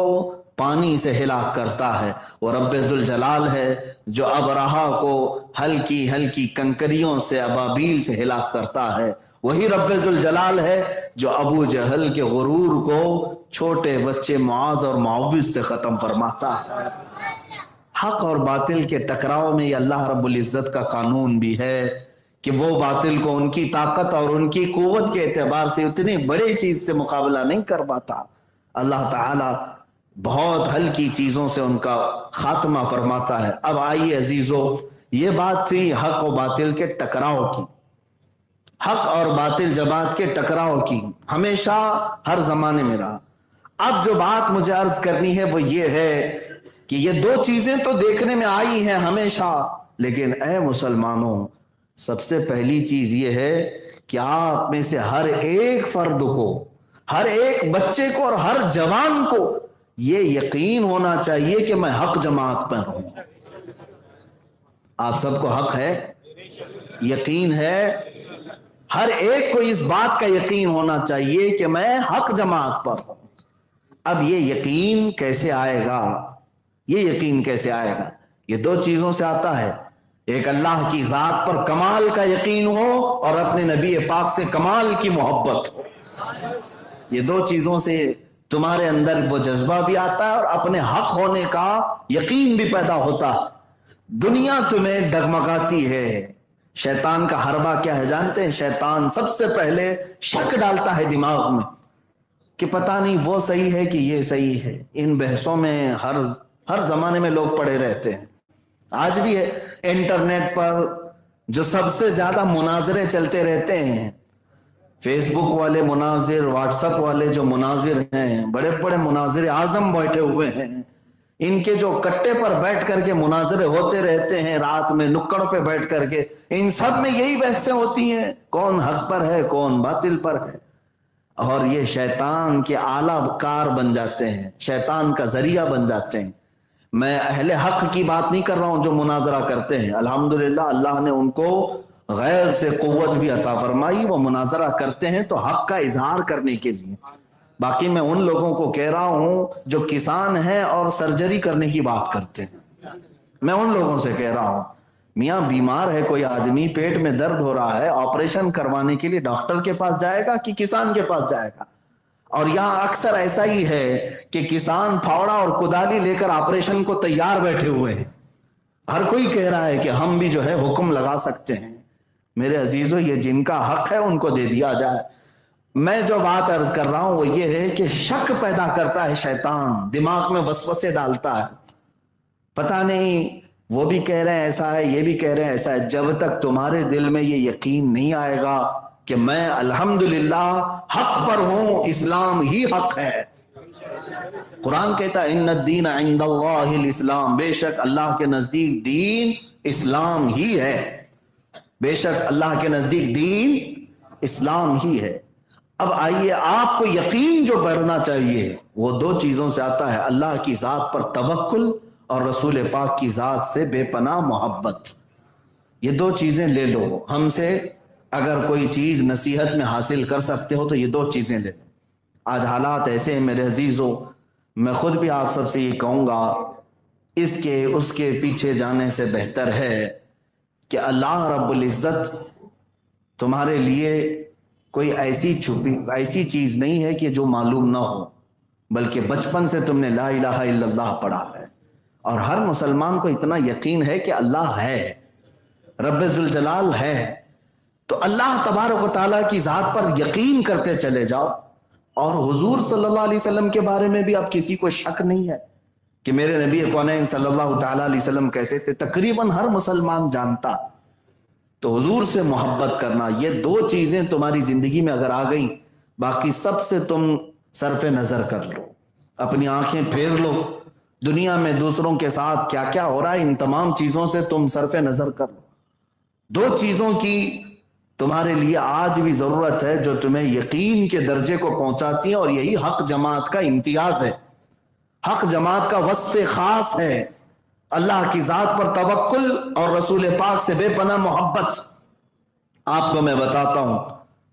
پانی سے ہلاک کرتا ہے، وہ رب ذوالجلال ہے جو ابرہا کو ہلکی ہلکی کنکریوں سے ابابیل سے ہلاک کرتا ہے، وہی رب ذوالجلال ہے جو ابو جہل کے غرور کو چھوٹے بچے معاذ اور معوذ سے ختم فرماتا ہے۔ حق اور باطل کے ٹکراؤ میں یہ اللہ رب العزت کا قانون بھی ہے کہ وہ باطل کو ان کی طاقت اور ان کی قوت کے اعتبار سے اتنی بڑے چیز سے مقابلہ نہیں کر پاتا۔ اللہ تعالی بہت ہلکی چیزوں سے ان کا خاتمہ فرماتا ہے۔ اب آئیے عزیزو، یہ بات تھی حق و باطل کے ٹکراؤ کی، حق اور باطل جماعت کے ٹکراؤ کی، ہمیشہ ہر زمانے میں رہا۔ اب جو بات مجھے عرض کرنی ہے وہ یہ ہے کہ یہ دو چیزیں تو دیکھنے میں آئی ہیں ہمیشہ، لیکن اے مسلمانوں، سب سے پہلی چیز یہ ہے کہ آپ میں سے ہر ایک فرد کو، ہر ایک بچے کو اور ہر جوان کو یہ یقین ہونا چاہیے کہ میں حق جماعت پر ہوں۔ آپ سب کو حق ہے، یقین ہے، ہر ایک کو اس بات کا یقین ہونا چاہیے کہ میں حق جماعت پر ہوں۔ اب یہ یقین کیسے آئے گا؟ یہ یقین کیسے آئے گا؟ یہ دو چیزوں سے آتا ہے، ایک اللہ کی ذات پر کمال کا یقین ہو اور اپنے نبی پاک سے کمال کی محبت ہو۔ یہ دو چیزوں سے تمہارے اندر وہ جذبہ بھی آتا ہے اور اپنے حق ہونے کا یقین بھی پیدا ہوتا ہے۔ دنیا تمہیں ڈگمگاتی ہے، شیطان کا حربہ کیا ہے جانتے ہیں؟ شیطان سب سے پہلے شک ڈالتا ہے دماغ میں کہ پتہ نہیں وہ صحیح ہے کہ یہ صحیح ہے۔ ان بحثوں میں ہر زمانے میں لوگ پڑے رہتے ہیں، آج بھی ہے۔ انٹرنیٹ پر جو سب سے زیادہ مناظرے چلتے رہتے ہیں، فیس بک والے مناظر، واٹس ایپ والے جو مناظر ہیں، بڑے بڑے مناظر اعظم بیٹھے ہوئے ہیں، ان کے جو کٹے پر بیٹھ کر کے مناظرے ہوتے رہتے ہیں، رات میں نکڑ پہ بیٹھ کر کے، ان سب میں یہی بحثیں ہوتی ہیں، کون حق پر ہے کون باطل پر ہے، اور یہ شیطان کے اعلیٰ کار بن جاتے ہیں، شیطان کا ذریعہ بن جاتے ہیں۔ میں اہل حق کی بات نہیں کر رہا ہوں جو مناظرہ کرتے ہیں، الحمدللہ اللہ نے ان کو غیر سے قوت بھی عطا فرمائی، وہ مناظرہ کرتے ہیں تو حق کا اظہار کرنے کے لیے۔ باقی میں ان لوگوں کو کہہ رہا ہوں جو کسان ہیں اور سرجری کرنے کی بات کرتے ہیں، میں ان لوگوں سے کہہ رہا ہوں میاں بیمار ہے کوئی آدمی، پیٹ میں درد ہو رہا ہے، آپریشن کروانے کے لیے ڈاکٹر کے پاس جائے گا کہ کسان کے پاس جائے گا؟ اور یہاں اکثر ایسا ہی ہے کہ کسان پھاوڑا اور کدالی لے کر آپریشن کو تیار بیٹھے ہوئے ہیں، ہر کوئی کہہ رہا ہے کہ ہم بھی جو ہے حکم لگا سکتے ہیں۔ میرے عزیزو، یہ جن کا حق ہے ان کو دے دیا جائے۔ میں جو بات عرض کر رہا ہوں وہ یہ ہے کہ شک پیدا کرتا ہے شیطان، دماغ میں وسوسے ڈالتا ہے، پتہ نہیں وہ بھی کہہ رہے ہیں ایسا ہے، یہ بھی کہہ رہے ہیں ایسا ہے۔ جب تک تمہارے دل میں یہ یقین نہیں آئے گا کہ میں الحمدللہ حق پر ہوں، اسلام ہی حق ہے۔ قرآن کہتا ہے ان الدین عند اللہ الاسلام، بے شک اللہ کے نزدیک دین اسلام ہی ہے، بے شک اللہ کے نزدیک دین اسلام ہی ہے۔ اب آئیے، آپ کو یقین جو بڑھنا چاہیے وہ دو چیزوں سے آتا ہے، اللہ کی ذات پر توکل اور رسول پاک کی ذات سے بے پناہ محبت۔ یہ دو چیزیں لے لو، ہم سے اگر کوئی چیز نصیحت میں حاصل کر سکتے ہو تو یہ دو چیزیں لے لو۔ آج حالات ایسے ہیں میرے عزیزو، میں خود بھی آپ سب سے یہ کہوں گا، اس کے پیچھے جانے سے بہتر ہے کہ اللہ رب العزت تمہارے لیے کوئی ایسی چیز نہیں ہے کہ جو معلوم نہ ہو، بلکہ بچپن سے تم نے لا الہ الا اللہ پڑھا ہے، اور ہر مسلمان کو اتنا یقین ہے کہ اللہ ہے، رب ذوالجلال ہے۔ تو اللہ تبارک و تعالیٰ کی ذات پر یقین کرتے چلے جاؤ، اور حضور صلی اللہ علیہ وسلم کے بارے میں بھی اب کسی کو شک نہیں ہے کہ میرے نبی کونین صلی اللہ تعالیٰ علیہ وسلم کیسے تھے، تقریباً ہر مسلمان جانتا۔ تو حضور سے محبت کرنا، یہ دو چیزیں تمہاری زندگی میں اگر آ گئیں، باقی سب سے تم صرف نظر کر لو، اپنی آنکھیں پھیر لو، دنیا میں دوسروں کے ساتھ کیا کیا ہو رہا ہے ان تمام چیزوں سے تم صرف نظر کر لو۔ دو چیزوں کی تمہارے لیے آج بھی ضرورت ہے جو تمہیں یقین کے درجے کو پہنچاتی ہیں، اور یہی حق جماعت کا امتیاز ہے، حق جماعت کا وصف خاص ہے، اللہ کی ذات پر توکل اور رسول پاک سے بے پناہ محبت۔ آپ کو میں بتاتا ہوں،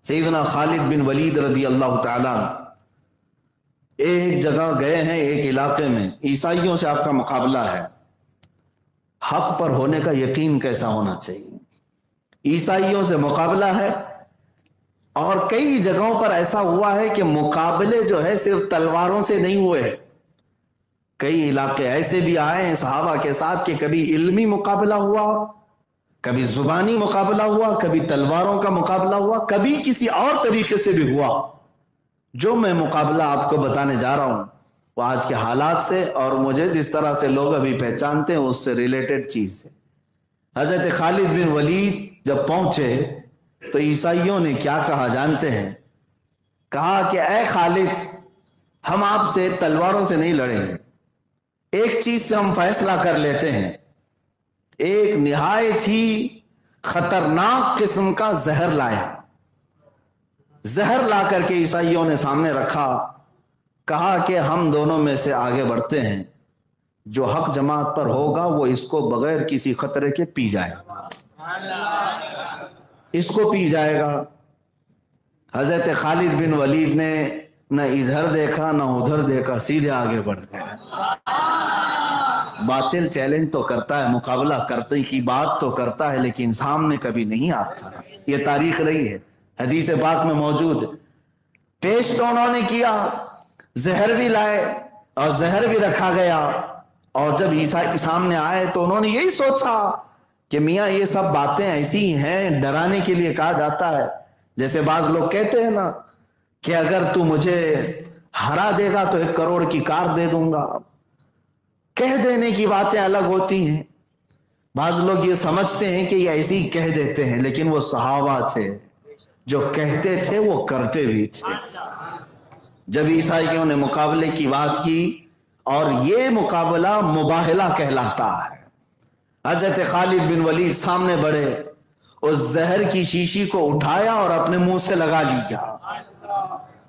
سیدنا خالد بن ولید رضی اللہ تعالیٰ ایک جگہ گئے ہیں، ایک علاقے میں، عیسائیوں سے آپ کا مقابلہ ہے، حق پر ہونے کا یقین کیسا ہونا چاہیے، عیسائیوں سے مقابلہ ہے۔ اور کئی جگہوں پر ایسا ہوا ہے کہ مقابلے جو ہے صرف تلواروں سے نہیں ہوئے، کئی علاقے ایسے بھی آئے ہیں صحابہ کے ساتھ کہ کبھی علمی مقابلہ ہوا، کبھی زبانی مقابلہ ہوا، کبھی تلواروں کا مقابلہ ہوا، کبھی کسی اور طریقے سے بھی ہوا۔ جو میں مقابلہ آپ کو بتانے جا رہا ہوں وہ آج کے حالات سے اور مجھے جس طرح سے لوگ ابھی پہچانتے ہیں اس سے ریلیٹڈ چیز ہے۔ حضرت خالد بن ولید جب پہنچے تو عیسائیوں نے کیا کہا جانتے ہیں؟ کہا کہ اے خالد، ہم آپ سے تلواروں سے نہیں لڑیں گے، ایک چیز سے ہم فیصلہ کر لیتے ہیں، ایک نہایت ہی خطرناک قسم کا زہر لایا، زہر لا کر کے عیسائیوں نے سامنے رکھا، کہا کہ ہم دونوں میں سے آگے بڑھتے ہیں، جو حق جماعت پر ہوگا وہ اس کو بغیر کسی خطرے کے پی جائے گا، اس کو پی جائے گا۔ حضرت خالد بن ولید نے نہ ادھر دیکھا نہ ادھر دیکھا، سیدھے آگے بڑھ گئے۔ باطل چیلنج تو کرتا ہے، مقابلہ کرتے کی بات تو کرتا ہے، لیکن سامنے کبھی نہیں آتا، یہ تاریخ رہی ہے، حدیث پاک میں موجود ہے۔ پیش تو انہوں نے کیا، زہر بھی لائے اور زہر بھی رکھا گیا، اور جب عیسائی سامنے آئے تو انہوں نے یہی سوچا کہ میاں یہ سب باتیں ایسی ہیں، ڈرانے کے لیے کہا جاتا ہے، جیسے بعض لوگ کہتے ہیں نا کہ اگر تو مجھے ہرا دے گا تو 1 کروڑ کی کار دے دوں گا، کہہ دینے کی باتیں الگ ہوتی ہیں، بعض لوگ یہ سمجھتے ہیں کہ یہ ایسے ہی کہہ دیتے ہیں، لیکن وہ صحابہ تھے جو کہتے تھے وہ کرتے بھی تھے۔ جب عیسائیوں نے مقابلے کی بات کی، اور یہ مقابلہ مباہلہ کہلاتا ہے، حضرت خالد بن ولید سامنے بڑھے، اس زہر کی شیشی کو اٹھایا اور اپنے منہ سے لگا لیا۔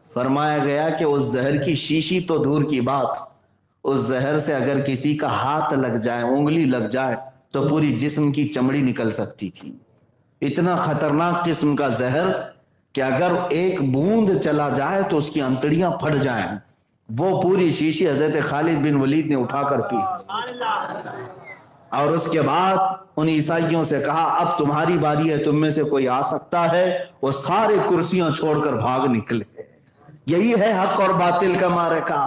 فرمایا گیا کہ اس زہر کی شیشی تو دور کی بات، اس زہر سے اگر کسی کا ہاتھ لگ جائے، انگلی لگ جائے تو پوری جسم کی چمڑی نکل سکتی تھی۔ اتنا خطرناک قسم کا زہر کہ اگر ایک بوند چلا جائے تو اس کی انتڑیاں پھٹ جائیں، وہ پوری شیشی حضرت خالد بن ولید نے اٹھا کر پی، اور اس کے بعد ان عیسائیوں سے کہا اب تمہاری باری ہے، تم میں سے کوئی آ سکتا ہے؟ وہ سارے کرسیاں چھوڑ کر بھاگ نکلے، یہی ہے حق اور باطل کا معرکہ۔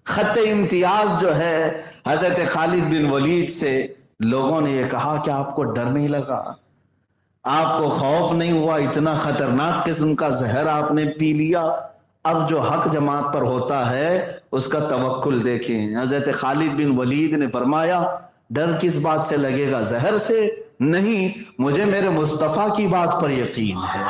خط امتیاز جو ہے حضرت خالد بن ولید سے لوگوں نے یہ کہا کہ آپ کو ڈر نہیں لگا، آپ کو خوف نہیں ہوا، اتنا خطرناک قسم کا زہر آپ نے پی لیا، اب جو حق جماعت پر ہوتا ہے اس کا توکل دیکھیں۔ حضرت خالد بن ولید نے فرمایا ڈر کس بات سے لگے گا؟ زہر سے نہیں، مجھے میرے مصطفیٰ کی بات پر یقین ہے۔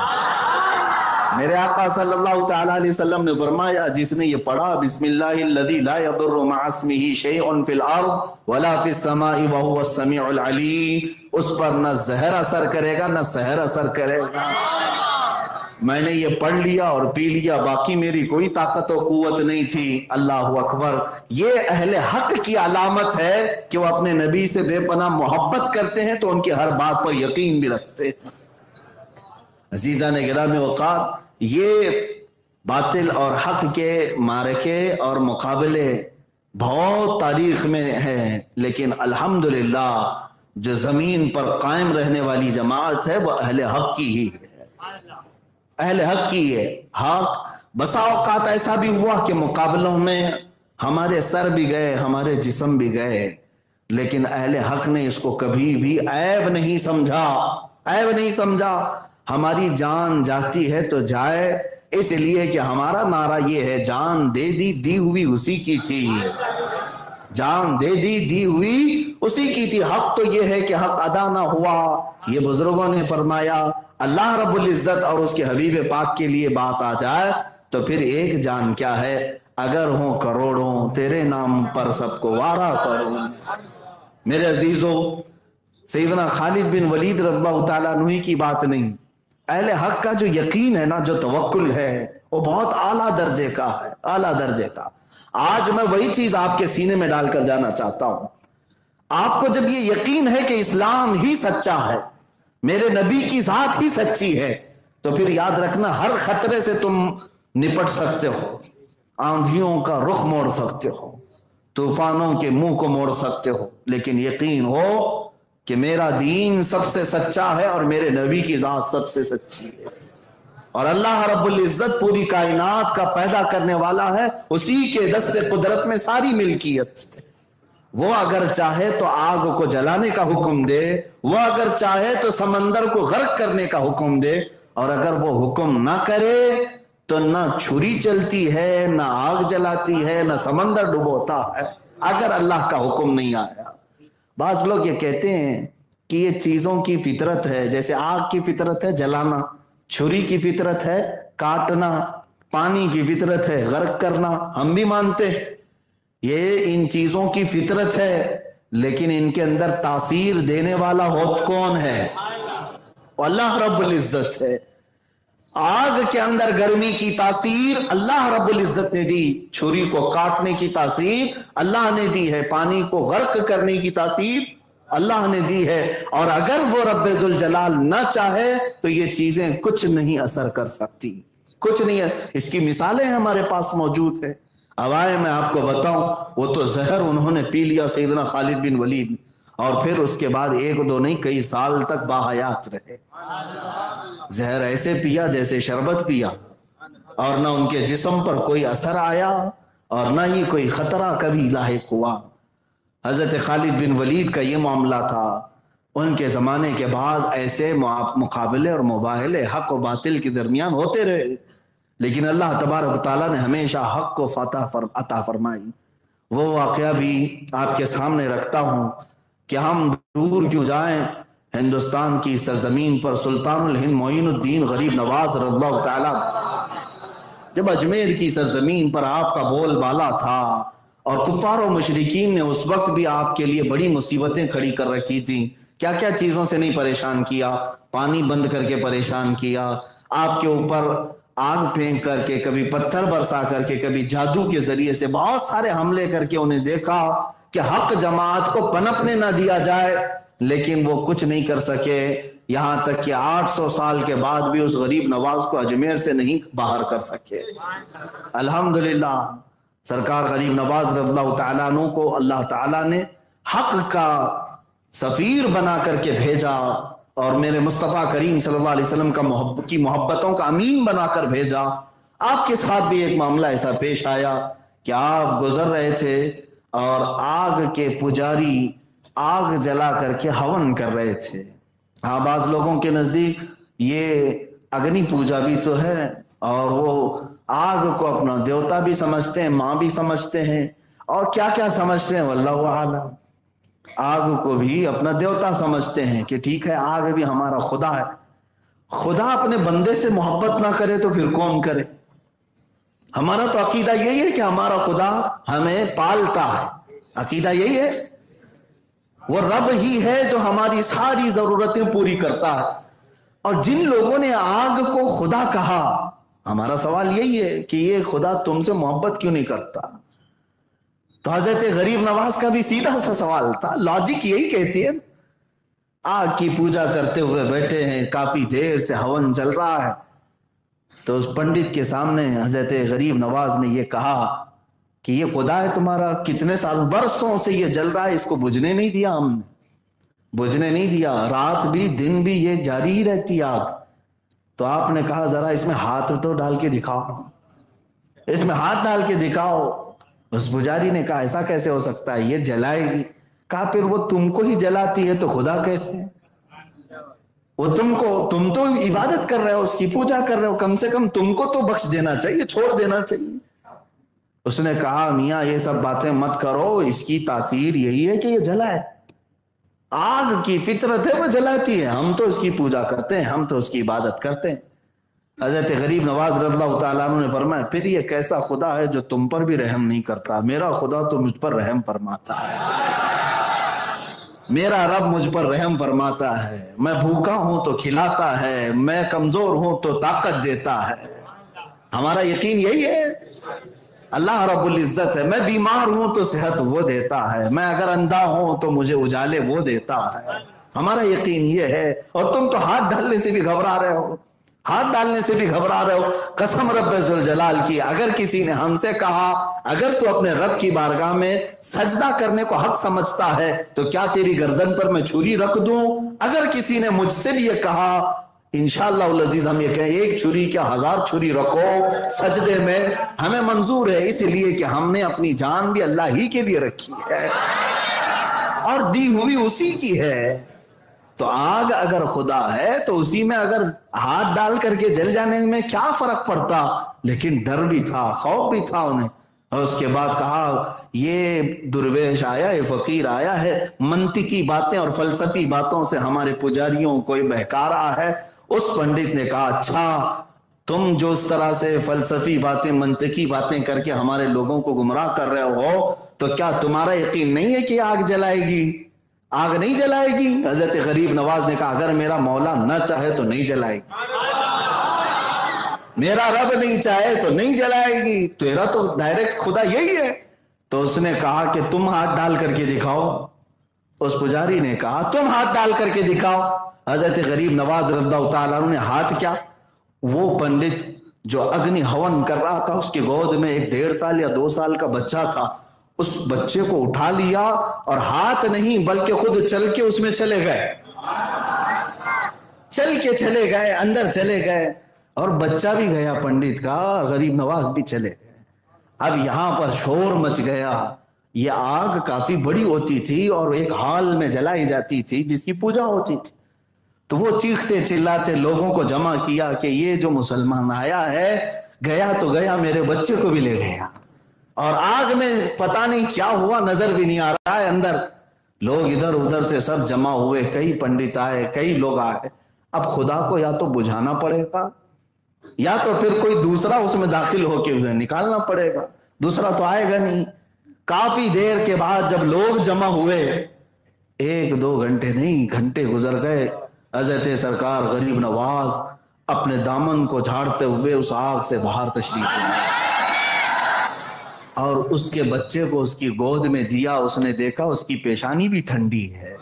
میرے آقا صلی اللہ تعالیٰ علیہ وسلم نے فرمایا جس نے یہ پڑھا بسم اللہ الذی لا یضر مع اسمہ شیء فی الارض ولا فی السماء وهو السمیع العلیم، اس پر نہ زہر اثر کرے گا نہ سحر اثر کرے گا۔ میں نے یہ پڑھ لیا اور پی لیا، باقی میری کوئی طاقت و قوت نہیں تھی۔ اللہ اکبر! یہ اہل حق کی علامت ہے کہ وہ اپنے نبی سے بے پناہ محبت کرتے ہیں تو ان کی ہر بات پر یقین بھی رکھتے ہیں۔ عزیزان گرامی اوقات، یہ باطل اور حق کے معرکے اور مقابلے بہت تاریخ میں ہیں، لیکن الحمدللہ جو زمین پر قائم رہنے والی جماعت ہے وہ اہل حق کی ہی ہے، اہل حق کی ہے۔ حق بسا اوقات ایسا بھی ہوا کہ مقابلوں میں ہمارے سر بھی گئے، ہمارے جسم بھی گئے، لیکن اہل حق نے اس کو کبھی بھی عیب نہیں سمجھا، عیب نہیں سمجھا۔ ہماری جان جاتی ہے تو جائے، اس لیے کہ ہمارا نعرہ یہ ہے جان دے دی دی ہوئی اسی کی تھی، جان دے دی دی ہوئی اسی کی تھی۔ حق تو یہ ہے کہ حق ادا نہ ہوا۔ یہ بزرگوں نے فرمایا اللہ رب العزت اور اس کے حبیب پاک کے لیے بات آ جائے تو پھر ایک جان کیا ہے، اگر ہوں کروڑوں تیرے نام پر سب کو وارا کروں۔ میرے عزیزو، سیدنا خالد بن ولید رضی اللہ تعالیٰ عنہ کی بات نہیں، اہل حق کا جو یقین ہے نا، جو توکل ہے، وہ بہت اعلیٰ درجے کا ہے، اعلیٰ درجے کا۔ آج میں وہی چیز آپ کے سینے میں ڈال کر جانا چاہتا ہوں۔ آپ کو جب یہ یقین ہے کہ اسلام ہی سچا ہے، میرے نبی کی ذات ہی سچی ہے، تو پھر یاد رکھنا ہر خطرے سے تم نپٹ سکتے ہو، آندھیوں کا رخ موڑ سکتے ہو، طوفانوں کے منہ کو موڑ سکتے ہو، لیکن یقین ہو کہ میرا دین سب سے سچا ہے اور میرے نبی کی ذات سب سے سچی ہے، اور اللہ رب العزت پوری کائنات کا پیدا کرنے والا ہے، اسی کے دست قدرت میں ساری ملکیت ہے۔ وہ اگر چاہے تو آگ کو جلانے کا حکم دے، وہ اگر چاہے تو سمندر کو غرق کرنے کا حکم دے، اور اگر وہ حکم نہ کرے تو نہ چھری چلتی ہے، نہ آگ جلاتی ہے، نہ سمندر ڈبوتا ہے، اگر اللہ کا حکم نہیں آیا۔ بعض لوگ یہ کہتے ہیں کہ یہ چیزوں کی فطرت ہے، جیسے آگ کی فطرت ہے جلانا، چھری کی فطرت ہے کاٹنا، پانی کی فطرت ہے غرق کرنا، ہم بھی مانتے ہیں یہ ان چیزوں کی فطرت ہے، لیکن ان کے اندر تاثیر دینے والا کون ہے؟ اللہ رب العزت ہے۔ آگ کے اندر گرمی کی تاثیر اللہ رب العزت نے دی، چھری کو کاٹنے کی تاثیر اللہ نے دی ہے، پانی کو غرق کرنے کی تاثیر اللہ نے دی ہے، اور اگر وہ رب ذوالجلال نہ چاہے تو یہ چیزیں کچھ نہیں اثر کر سکتی، کچھ نہیں ہے۔ اس کی مثالیں ہمارے پاس موجود ہیں۔ اب آئے میں آپ کو بتاؤں، وہ تو زہر انہوں نے پی لیا سیدنا خالد بن ولید، اور پھر اس کے بعد ایک دو نہیں کئی سال تک باحیات رہے۔ زہر ایسے پیا جیسے شربت پیا، اور نہ ان کے جسم پر کوئی اثر آیا اور نہ ہی کوئی خطرہ کبھی لاحق ہوا۔ حضرت خالد بن ولید کا یہ معاملہ تھا۔ ان کے زمانے کے بعد ایسے مقابلے اور مباہلے حق و باطل کے درمیان ہوتے رہے، لیکن اللہ تبارک و تعالیٰ نے ہمیشہ حق کو فتح عطا فرمائی۔ وہ واقعہ بھی آپ کے سامنے رکھتا ہوں کہ ہم دور کیوں جائیں، ہندوستان کی سرزمین پر سلطان الہند معین الدین غریب نواز رضی اللہ تعالیٰ جب اجمیر کی سرزمین پر آپ کا بول بالا تھا، اور کفار و مشرکین نے اس وقت بھی آپ کے لیے بڑی مصیبتیں کھڑی کر رکھی تھیں، کیا کیا چیزوں سے نہیں پریشان کیا، پانی بند کر کے پریشان کیا، آپ کے اوپر آگ پھینک کر کے، کبھی پتھر برسا کر کے، کبھی جادو کے ذریعے سے بہت سارے حملے کر کے انہیں دیکھا کہ حق جماعت کو پنپنے نہ دیا جائے، لیکن وہ کچھ نہیں کر سکے، یہاں تک کہ 800 سال کے بعد بھی اس غریب نواز کو اجمیر سے نہیں باہر کر سکے۔ الحمدللہ سرکار غریب نواز رضی اللہ تعالیٰ عنہ کو اللہ تعالیٰ نے حق کا سفیر بنا کر کے بھیجا، اور میرے مصطفیٰ کریم صلی اللہ علیہ وسلم کی محبتوں کا امین بنا کر بھیجا، آپ کے ساتھ بھی ایک معاملہ ایسا پیش آیا کہ آپ گزر رہے تھے اور آگ کے پجاری آگ جلا کر کے ہون کر رہے تھے. ہاں بعض لوگوں کے نزدیک یہ اگنی پوجا بھی تو ہے اور وہ آگ کو اپنا دیوتا بھی سمجھتے ہیں, ماں بھی سمجھتے ہیں, اور کیا کیا سمجھتے ہیں واللہ اعلم. آگ کو بھی اپنا دیوتا سمجھتے ہیں کہ ٹھیک ہے آگ بھی ہمارا خدا ہے. خدا اپنے بندے سے محبت نہ کرے تو پھر کون کرے؟ ہمارا تو عقیدہ یہی ہے کہ ہمارا خدا ہمیں پالتا ہے, عقیدہ یہی ہے. وہ رب ہی ہے جو ہماری ساری ضرورتیں پوری کرتا ہے. اور جن لوگوں نے آگ کو خدا کہا, ہمارا سوال یہی ہے کہ یہ خدا تم سے محبت کیوں نہیں کرتا؟ تو حضرت غریب نواز کا بھی سیدھا سا سوال تھا, لاجک یہی کہتی ہے. آگ کی پوجا کرتے ہوئے بیٹھے ہیں, کافی دیر سے ہون چل رہا ہے, تو اس پنڈت کے سامنے حضرت غریب نواز نے یہ کہا کہ یہ خدا ہے تمہارا, کتنے سال برسوں سے یہ جل رہا ہے, اس کو بجھنے نہیں دیا, ہم نے بجھنے نہیں دیا, رات بھی دن بھی یہ جاری ہی رہتی آگ. تو آپ نے کہا ذرا اس میں ہاتھ تو ڈال کے دکھاؤ, اس میں ہاتھ ڈال کے دکھاؤ. اس پجاری نے کہا ایسا کیسے ہو سکتا ہے, یہ جلائے گی. کہا پھر وہ تم کو ہی جلاتی ہے تو خدا کیسے؟ وہ تم تو عبادت کر رہے ہو, اس کی پوجا کر رہے ہو, کم سے کم تم کو تو بخش دینا چاہیے, چھوڑ دینا چاہیے. اس نے کہا میاں یہ سب باتیں مت کرو, اس کی تاثیر یہی ہے کہ یہ جلائے. آگ کی فطرت ہے وہ جلاتی ہے, ہم تو اس کی پوجا کرتے ہیں, ہم تو اس کی عبادت کرتے ہیں. حضرت غریب نواز رضی اللہ تعالیٰ عنہ نے فرمایا پھر یہ کیسا خدا ہے جو تم پر بھی رحم نہیں کرتا؟ میرا خدا تو مجھ پر رحم فرماتا ہے, میرا رب مجھ پر رحم فرماتا ہے. میں بھوکا ہوں تو کھلاتا ہے, میں کمزور ہوں تو طاقت دیتا ہے. ہمارا یقین یہی ہے, اللہ رب العزت ہے. میں بیمار ہوں تو صحت وہ دیتا ہے, میں اگر اندھا ہوں تو مجھے اجالے وہ دیتا ہے. ہمارا یقین یہ ہے. اور تم تو ہاتھ ڈالنے سے بھی گھبرا رہے ہو, ہاتھ ڈالنے سے بھی گھبرا رہے ہو. قسم رب ذوالجلال کی, اگر کسی نے ہم سے کہا اگر تو اپنے رب کی بارگاہ میں سجدہ کرنے کو حق سمجھتا ہے تو کیا تیری گردن پر میں چھری رکھ دوں؟ اگر کسی نے مجھ سے بھی یہ کہا انشاءاللہ العزیز ہم یہ کہیں ایک چھری کیا 1000 چھری رکھو سجدے میں, ہمیں منظور ہے, اس لیے کہ ہم نے اپنی جان بھی اللہ ہی کے لیے رکھی ہے اور دی ہوئی اسی کی ہے. تو آگ اگر خدا ہے تو اسی میں اگر ہاتھ ڈال کر کے جل جانے میں کیا فرق پڑتا؟ لیکن ڈر بھی تھا, خوف بھی تھا انہیں. اور اس کے بعد کہا یہ درویش آیا ہے, فقیر آیا ہے, منطقی باتیں اور فلسفی باتوں سے ہمارے پجاریوں کو بہکا رہا ہے. اس پنڈت نے کہا اچھا تم جو اس طرح سے فلسفی باتیں منطقی باتیں کر کے ہمارے لوگوں کو گمراہ کر رہے ہو تو کیا تمہارا یقین نہیں ہے کہ آگ جلائے گی؟ آگ نہیں جلائے گی. حضرت غریب نواز نے کہا اگر میرا مولا نہ چاہے تو نہیں جلائے گی, میرا رب نہیں چاہے تو نہیں جلائے گی, تیرا تو ڈائریکٹ خدا یہی ہے. تو اس نے کہا کہ تم ہاتھ ڈال کر کے دکھاؤ. اس پجاری نے کہا تم ہاتھ ڈال کر کے دکھاؤ. حضرت غریب نواز رضی اللہ تعالیٰ عنہ نے ہاتھ کیا, وہ پنڈت جو اگنی ہون کر رہا تھا اس کی گود میں ایک 1.5 سال یا 2 سال کا بچہ تھا, اس بچے کو اٹھا لیا اور ہاتھ نہیں بلکہ خود چل کے اس میں چلے گئے, چل کے چلے گئے, اندر چلے گئے, اور بچہ بھی گیا پنڈت کا, غریب نواز بھی چلے گئے. اب یہاں پر شور مچ گیا. یہ آگ کافی بڑی ہوتی تھی اور ایک ہال میں جلائی جاتی تھی جس کی پوجا ہوتی تھی. تو وہ چیختے چلاتے لوگوں کو جمع کیا کہ یہ جو مسلمان آیا ہے گیا تو گیا, میرے بچے کو بھی لے گیا. اور آگ میں پتہ نہیں کیا ہوا, نظر بھی نہیں آ رہا ہے اندر. لوگ ادھر ادھر سے سب جمع ہوئے, کئی پنڈت آئے, کئی لوگ آئے. اب خدا کو یا تو بجھانا پڑے گا یا تو پھر کوئی دوسرا اس میں داخل ہو کے اسے نکالنا پڑے گا, دوسرا تو آئے گا نہیں. کافی دیر کے بعد جب لوگ جمع ہوئے, 1-2 گھنٹے نہیں گھنٹے گزر گئے, حضرت سرکار غریب نواز اپنے دامن کو جھاڑتے ہوئے اس آگ سے باہر تشریف لائے اور اس کے بچے کو اس کی گود میں دیا. اس نے دیکھا اس کی پیشانی بھی ٹھنڈی ہے,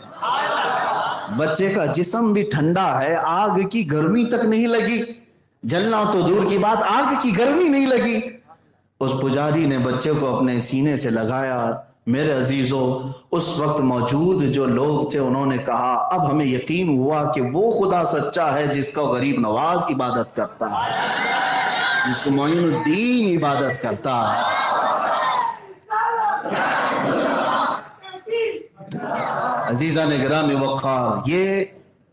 بچے کا جسم بھی ٹھنڈا ہے, آگ کی گرمی تک نہیں لگی, جلنا تو دور کی بات آگ کی گرمی نہیں لگی. اس پجاری نے بچے کو اپنے سینے سے لگایا. میرے عزیزوں اس وقت موجود جو لوگ تھے انہوں نے کہا اب ہمیں یقین ہوا کہ وہ خدا سچا ہے جس کا غریب نواز عبادت کرتا ہے. جس کو معین الدین عبادت کرتا ہے۔ عزیزان گرامی وقار، یہ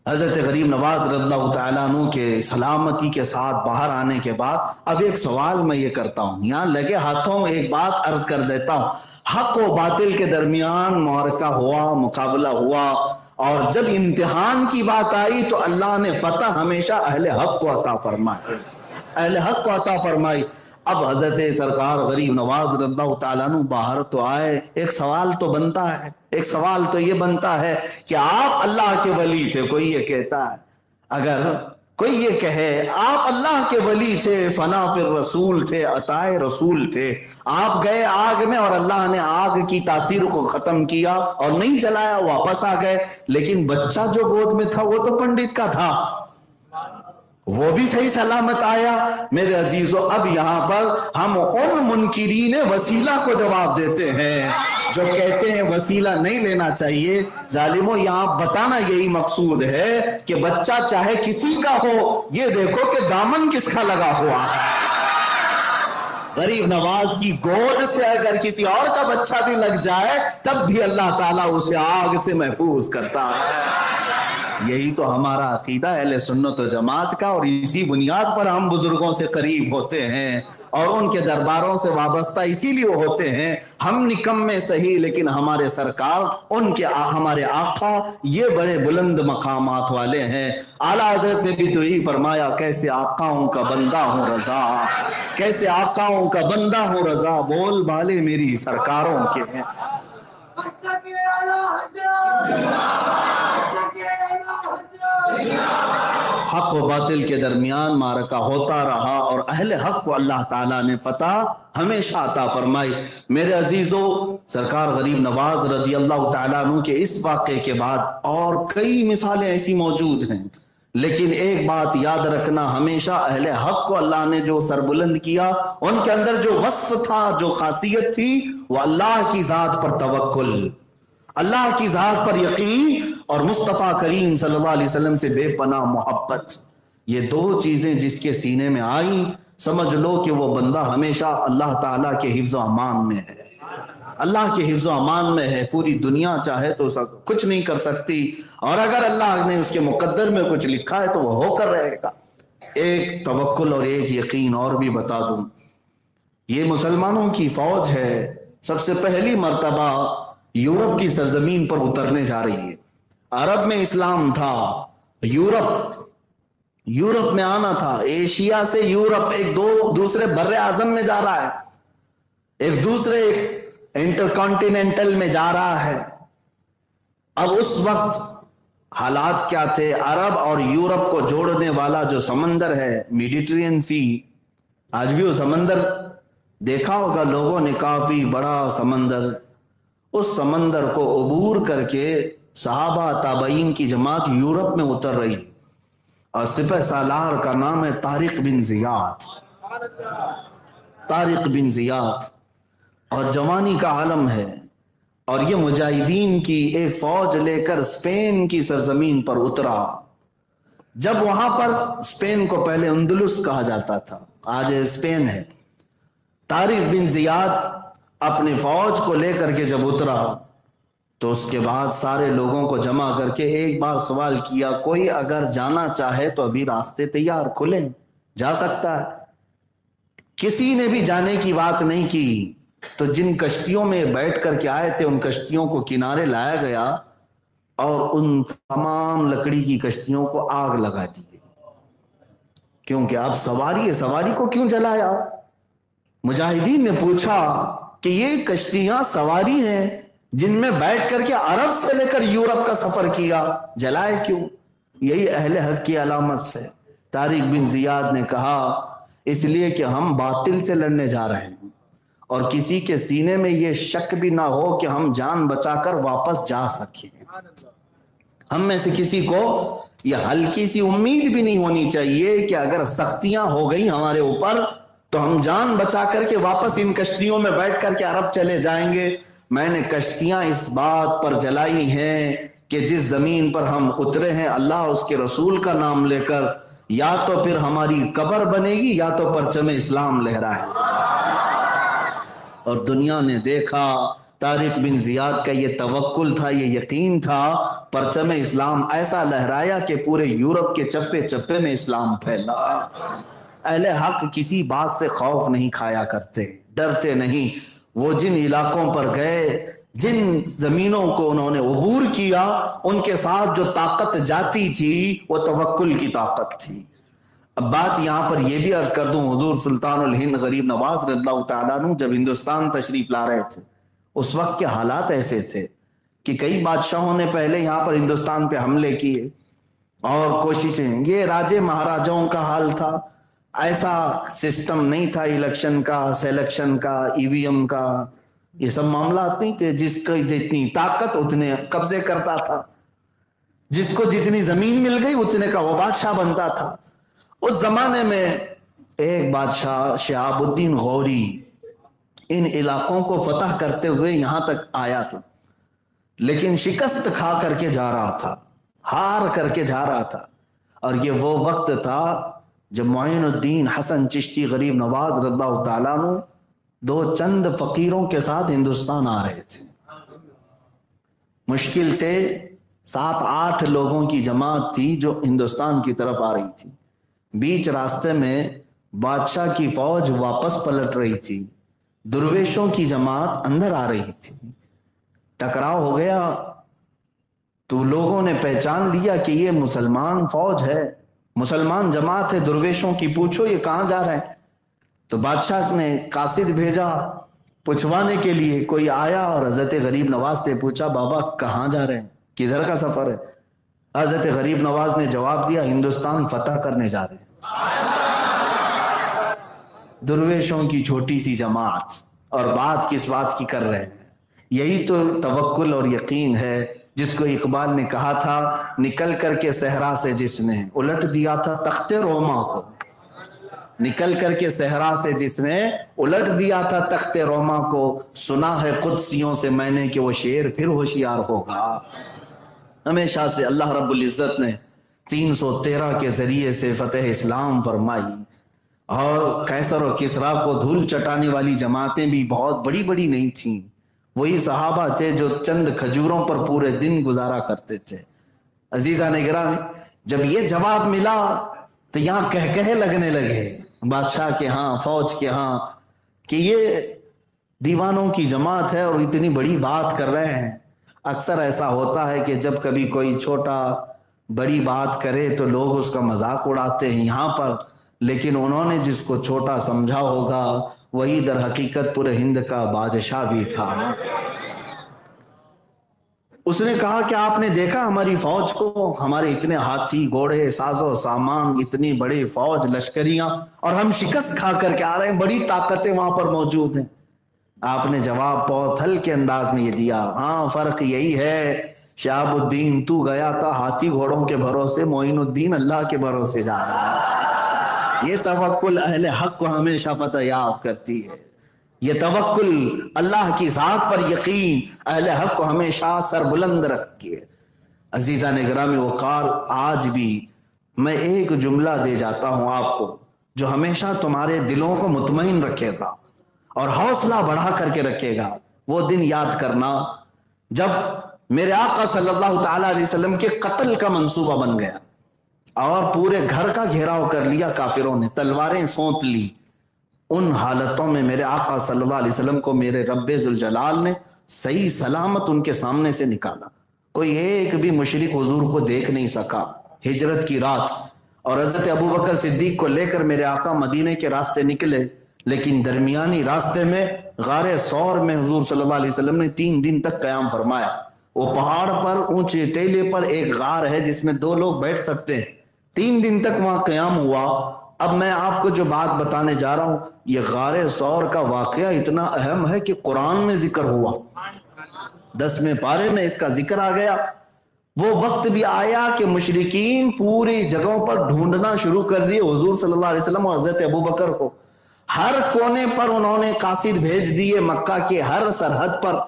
حضرت غریب نواز رضی اللہ تعالیٰ عنہ کے سلامتی کے ساتھ باہر آنے کے بعد اب ایک سوال میں یہ کرتا ہوں، یہاں لگے ہاتھوں ایک بات عرض کر دیتا ہوں۔ حق و باطل کے درمیان معرکہ ہوا، مقابلہ ہوا، اور جب امتحان کی بات آئی تو اللہ نے فتح ہمیشہ اہل حق کو عطا فرمائی، اہل حق کو عطا فرمائی۔ اب حضرت سرکار غریب نواز رضی اللہ تعالیٰ عنہ باہر تو آئے، ایک سوال تو بنتا ہے، ایک سوال تو یہ بنتا ہے کہ آپ اللہ کے ولی تھے، کوئی یہ کہتا ہے، اگر کوئی یہ کہے آپ اللہ کے ولی تھے، فنا فی الرسول تھے، عطائے رسول تھے، آپ گئے آگ میں اور اللہ نے آگ کی تاثیر کو ختم کیا اور نہیں جلایا، واپس آ گئے، لیکن بچہ جو گود میں تھا وہ تو پنڈت کا تھا، وہ بھی صحیح سلامت آیا۔ میرے عزیزو، اب یہاں پر ہم ان منکرین وسیلہ کو جواب دیتے ہیں جو کہتے ہیں وسیلہ نہیں لینا چاہیے۔ ظالموں، یہاں بتانا یہی مقصود ہے کہ بچہ چاہے کسی کا ہو، یہ دیکھو کہ دامن کس کا لگا ہوا ہے۔ غریب نواز کی گود سے اگر کسی اور کا بچہ بھی لگ جائے تب بھی اللہ تعالیٰ اسے آگ سے محفوظ کرتا ہے۔ یہی تو ہمارا عقیدہ اہل سنت و جماعت کا، اور اسی بنیاد پر ہم بزرگوں سے قریب ہوتے ہیں اور ان کے درباروں سے وابستہ اسی لیے ہوتے ہیں۔ ہم نکمے صحیح، لیکن ہمارے سرکار، ان کے ہمارے آقا یہ بڑے بلند مقامات والے ہیں۔ اعلیٰ حضرت نے بھی تو یہی فرمایا، کیسے آقاؤں کا بندہ ہوں رضا، کیسے آقاؤں کا بندہ ہوں رضا، بول بالے میری سرکاروں کے ہیں۔ حق و باطل کے درمیان معرکہ ہوتا رہا اور اہل حق کو اللہ تعالیٰ نے فتح ہمیشہ عطا فرمائی۔ میرے عزیزو، سرکار غریب نواز رضی اللہ تعالیٰ عنہ کے اس واقعے کے بعد اور کئی مثالیں ایسی موجود ہیں، لیکن ایک بات یاد رکھنا، ہمیشہ اہل حق کو اللہ نے جو سربلند کیا، ان کے اندر جو وصف تھا، جو خاصیت تھی، وہ اللہ کی ذات پر توکل، اللہ کی ذات پر یقین اور مصطفیٰ کریم صلی اللہ علیہ وسلم سے بے پناہ محبت۔ یہ دو چیزیں جس کے سینے میں آئیں، سمجھ لو کہ وہ بندہ ہمیشہ اللہ تعالیٰ کے حفظ و امان میں ہے، اللہ کے حفظ و امان میں ہے۔ پوری دنیا چاہے تو کچھ نہیں کر سکتی، اور اگر اللہ نے اس کے مقدر میں کچھ لکھا ہے تو وہ ہو کر رہے گا۔ ایک توکل اور ایک یقین اور بھی بتا دوں، یہ مسلمانوں کی فوج ہے، سب سے پہلی مرتبہ یورپ کی سرزمین پر اترنے جا رہی ہے۔ عرب میں اسلام تھا، یورپ میں آنا تھا، ایشیا سے یورپ ایک دوسرے بر اعظم میں جا رہا ہے، ایک دوسرے انٹر کانٹیننٹل میں جا رہا ہے۔ اب اس وقت حالات کیا تھے؟ عرب اور یورپ کو جوڑنے والا جو سمندر ہے، میڈیٹرین سی، آج بھی وہ سمندر دیکھا ہوگا لوگوں نے، کافی بڑا سمندر، اس سمندر کو عبور کر کے صحابہ تابعین کی جماعت یورپ میں اتر رہی، اور سپہ سالار کا نام ہے طارق بن زیاد، طارق بن زیاد، اور جوانی کا عالم ہے، اور یہ مجاہدین کی ایک فوج لے کر اسپین کی سرزمین پر اترا۔ جب وہاں پر، اسپین کو پہلے اندلس کہا جاتا تھا، آج اسپین ہے، طارق بن زیاد اپنی فوج کو لے کر کے جب اترا تو اس کے بعد سارے لوگوں کو جمع کر کے ایک بار سوال کیا، کوئی اگر جانا چاہے تو ابھی راستے تیار، کھلیں، جا سکتا ہے۔ کسی نے بھی جانے کی بات نہیں کی، تو جن کشتیوں میں بیٹھ کر کے آئے تھے ان کشتیوں کو کنارے لایا گیا اور ان تمام لکڑی کی کشتیوں کو آگ لگا دی گئی، کیونکہ اب سواری ہے، سواری کو کیوں جلایا؟ مجاہدین نے پوچھا کہ یہ کشتیاں سواری ہیں جن میں بیٹھ کر کے عرب سے لے کر یورپ کا سفر کیا، جلائے کیوں؟ یہی اہل حق کی علامت ہے۔ طارق بن زیاد نے کہا، اس لیے کہ ہم باطل سے لڑنے جا رہے ہیں، اور کسی کے سینے میں یہ شک بھی نہ ہو کہ ہم جان بچا کر واپس جا سکیں۔ ہم میں سے کسی کو یہ ہلکی سی امید بھی نہیں ہونی چاہیے کہ اگر سختیاں ہو گئی ہمارے اوپر تو ہم جان بچا کر کے واپس ان کشتیوں میں بیٹھ کر کے عرب چلے جائیں گے۔ میں نے کشتیاں اس بات پر جلائی ہیں کہ جس زمین پر ہم اترے ہیں، اللہ اس کے رسول کا نام لے کر یا تو پھر ہماری قبر بنے گی یا تو پرچم اسلام لہرائے۔ اور دنیا نے دیکھا طارق بن زیاد کا یہ توکل تھا، یہ یقین تھا، پرچم اسلام ایسا لہرایا کہ پورے یورپ کے چپے چپے میں اسلام پھیلا۔ اہل حق کسی بات سے خوف نہیں کھایا کرتے، ڈرتے نہیں۔ وہ جن علاقوں پر گئے، جن زمینوں کو انہوں نے عبور کیا، ان کے ساتھ جو طاقت جاتی تھی وہ توکل کی طاقت تھی۔ اب بات یہاں پر یہ بھی عرض کر دوں، حضور سلطان الہند غریب نواز رضی اللہ تعالیٰ عنہ جب ہندوستان تشریف لا رہے تھے، اس وقت کے حالات ایسے تھے کہ کئی بادشاہوں نے پہلے یہاں پر ہندوستان پہ حملے کیے اور کوششیں، یہ راجے مہاراجاؤں کا حال تھا، ایسا سسٹم نہیں تھا الیکشن کا، سیلیکشن کا، ای وی ایم کا، یہ سب معاملات نہیں تھے۔ جس کی جتنی طاقت اتنے قبضے کرتا تھا، جس کو جتنی زمین مل گئی اتنے کا وہ بادشاہ بنتا تھا۔ اس زمانے میں ایک بادشاہ شہاب الدین غوری ان علاقوں کو فتح کرتے ہوئے یہاں تک آیا تھا، لیکن شکست کھا کر کے جا رہا تھا، ہار کر کے جا رہا تھا۔ اور یہ وہ وقت تھا جب معین الدین حسن چشتی غریب نواز رضی اللہ تعالیٰ عنہ دو چند فقیروں کے ساتھ ہندوستان آ رہے تھے۔ مشکل سے 7-8 لوگوں کی جماعت تھی جو ہندوستان کی طرف آ رہی تھی۔ بیچ راستے میں بادشاہ کی فوج واپس پلٹ رہی تھی، درویشوں کی جماعت اندر آ رہی تھی، ٹکراؤ ہو گیا تو لوگوں نے پہچان لیا کہ یہ مسلمان فوج ہے، مسلمان جماعت ہے، درویشوں کی پوچھو یہ کہاں جا رہے ہیں۔ تو بادشاہ نے قاصد بھیجا پوچھوانے کے لیے، کوئی آیا اور حضرت غریب نواز سے پوچھا بابا کہاں جا رہے ہیں، کدھر کا سفر ہے؟ حضرت غریب نواز نے جواب دیا ہندوستان فتح کرنے جا رہے ہیں۔ درویشوں کی چھوٹی سی جماعت، اور بات کس بات کی کر رہے ہیں؟ یہی تو توکل اور یقین ہے جس کو اقبال نے کہا تھا، نکل کر کے صحرا سے جس نے الٹ دیا تھا تخت روما کو، نکل کر کے صحرا سے جس نے الٹ دیا تھا تخت روما کو، سنا ہے قدسیوں سے میں نے کہ وہ شیر پھر ہوشیار ہوگا۔ ہمیشہ سے اللہ رب العزت نے 313 کے ذریعے سے فتح اسلام فرمائی، اور قیصر و کسریٰ کو دھول چٹانے والی جماعتیں بھی بہت بڑی بڑی نہیں تھیں، وہی صحابہ تھے جو چند کھجوروں پر پورے دن گزارا کرتے تھے۔ عزیزان گرامی، جب یہ جواب ملا تو یہاں کہکہے لگنے لگے بادشاہ کے ہاں، فوج کے ہاں، کہ یہ دیوانوں کی جماعت ہے اور اتنی بڑی بات کر رہے ہیں۔ اکثر ایسا ہوتا ہے کہ جب کبھی کوئی چھوٹا بڑی بات کرے تو لوگ اس کا مذاق اڑاتے ہیں یہاں پر، لیکن انہوں نے جس کو چھوٹا سمجھا ہوگا وہی در حقیقت پورے ہند کا بادشاہ بھی تھا۔ اس نے کہا کہ آپ نے دیکھا ہماری فوج کو، ہمارے اتنے ہاتھی گھوڑے ساز و سامان، اتنی بڑی فوج لشکریاں، اور ہم شکست کھا کر کے آ رہے ہیں، بڑی طاقتیں وہاں پر موجود ہیں۔ آپ نے جواب بہت ہلکے انداز میں یہ دیا، ہاں فرق یہی ہے شہاب الدین تو گیا تھا ہاتھی گھوڑوں کے بھروسے، معین الدین اللہ کے بھروسے جا رہا ہے۔ یہ توکل اہل حق کو ہمیشہ فتح یاب کرتی ہے، یہ توکل اللہ کی ذات پر یقین اہل حق کو ہمیشہ سر بلند رکھتی ہے۔ عزیزان گرامی وقار، آج بھی میں ایک جملہ دے جاتا ہوں آپ کو جو ہمیشہ تمہارے دلوں کو مطمئن رکھے گا اور حوصلہ بڑھا کر کے رکھے گا۔ وہ دن یاد کرنا جب میرے آقا صلی اللہ تعالیٰ علیہ وسلم کے قتل کا منصوبہ بن گیا اور پورے گھر کا گھیراؤ کر لیا کافروں نے، تلواریں سونت لی۔ ان حالتوں میں میرے آقا صلی اللہ علیہ وسلم کو میرے رب ذوالجلال نے صحیح سلامت ان کے سامنے سے نکالا، کوئی ایک بھی مشرک حضور کو دیکھ نہیں سکا۔ ہجرت کی رات، اور حضرت ابوبکر صدیق کو لے کر میرے آقا مدینے کے راستے نکلے، لیکن درمیانی راستے میں غار ثور میں حضور صلی اللہ علیہ وسلم نے 3 دن تک قیام فرمایا۔ وہ پہاڑ پر اونچے ٹیلے پر ایک غار ہے جس میں 2 لوگ بیٹھ سکتے ہیں، 3 دن تک وہاں قیام ہوا۔ اب میں آپ کو جو بات بتانے جا رہا ہوں، یہ غار ثور کا واقعہ اتنا اہم ہے کہ قرآن میں ذکر ہوا، 10ویں پارے میں اس کا ذکر آ گیا۔ وہ وقت بھی آیا کہ مشرکین پوری جگہوں پر ڈھونڈنا شروع کر دیے حضور صلی اللہ علیہ وسلم اور حضرت ابوبکر کو۔ ہر کونے پر انہوں نے قاصد بھیج دیے، مکہ کے ہر سرحد پر،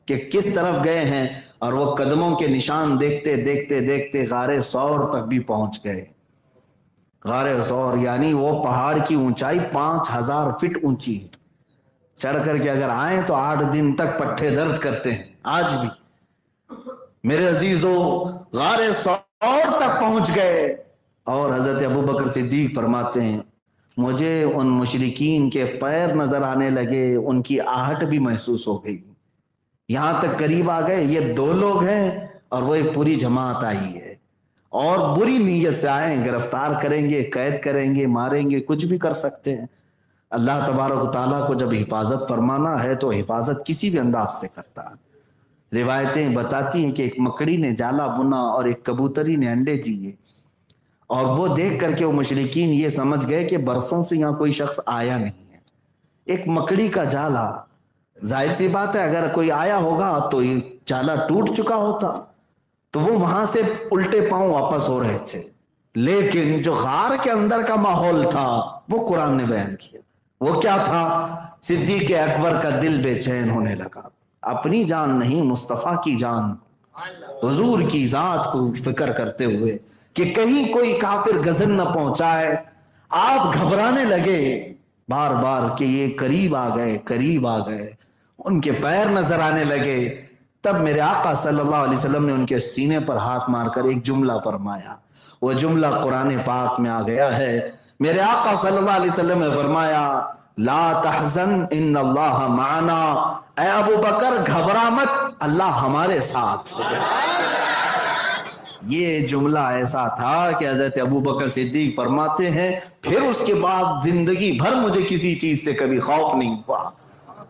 کہ کس طرف گئے ہیں، اور وہ قدموں کے نشان دیکھتے دیکھتے دیکھتے غار ثور تک بھی پہنچ گئے۔ غار ثور یعنی وہ پہاڑ کی اونچائی 5000 فٹ اونچی ہے، چڑھ کر کے اگر آئیں تو 8 دن تک پٹھے درد کرتے ہیں آج بھی۔ میرے عزیزو غار ثور تک پہنچ گئے، اور حضرت ابوبکر صدیق فرماتے ہیں مجھے ان مشرکین کے پیر نظر آنے لگے، ان کی آہٹ بھی محسوس ہو گئی، یہاں تک قریب آ گئے، یہ 2 لوگ ہیں اور وہ ایک پوری جماعت آئی ہے، اور بری نیت سے آئیں، گرفتار کریں گے، قید کریں گے، ماریں گے، کچھ بھی کر سکتے ہیں۔ اللہ تبارک و تعالیٰ کو جب حفاظت فرمانا ہے تو حفاظت کسی بھی انداز سے کرتا ہے۔ روایتیں بتاتی ہیں کہ ایک مکڑی نے جالا بنا اور ایک کبوتری نے انڈے دیے، اور وہ دیکھ کر کے وہ مشرکین یہ سمجھ گئے کہ برسوں سے یہاں کوئی شخص آیا نہیں ہے، ایک مکڑی کا جالا، ظاہر سی بات ہے اگر کوئی آیا ہوگا تو یہ جالا ٹوٹ چکا ہوتا، تو وہ وہاں سے الٹے پاؤں واپس ہو رہے تھے، لیکن جو غار کے اندر کا ماحول تھا وہ قرآن نے بیان کیا۔ وہ کیا تھا؟ صدیق اکبر کا دل بے چین ہونے لگا، اپنی جان نہیں مصطفیٰ کی جان، حضور کی ذات کو فکر کرتے ہوئے کہ کہیں کوئی کافر غزل نہ پہنچائے، آپ گھبرانے لگے بار بار کہ یہ قریب آ گئے، قریب آ گئے، ان کے پیر نظر آنے لگے۔ تب میرے آقا صلی اللہ علیہ وسلم نے ان کے سینے پر ہاتھ مار کر ایک جملہ فرمایا، وہ جملہ قرآن پاک میں آ گیا ہے۔ میرے آقا صلی اللہ علیہ وسلم نے فرمایا لا تحزن ان اللہ معنا، اے ابو بکر گھبرا مت، اللہ ہمارے ساتھ ہے۔ یہ جملہ ایسا تھا کہ حضرت ابو بکر صدیق فرماتے ہیں پھر اس کے بعد زندگی بھر مجھے کسی چیز سے کبھی خوف نہیں ہوا۔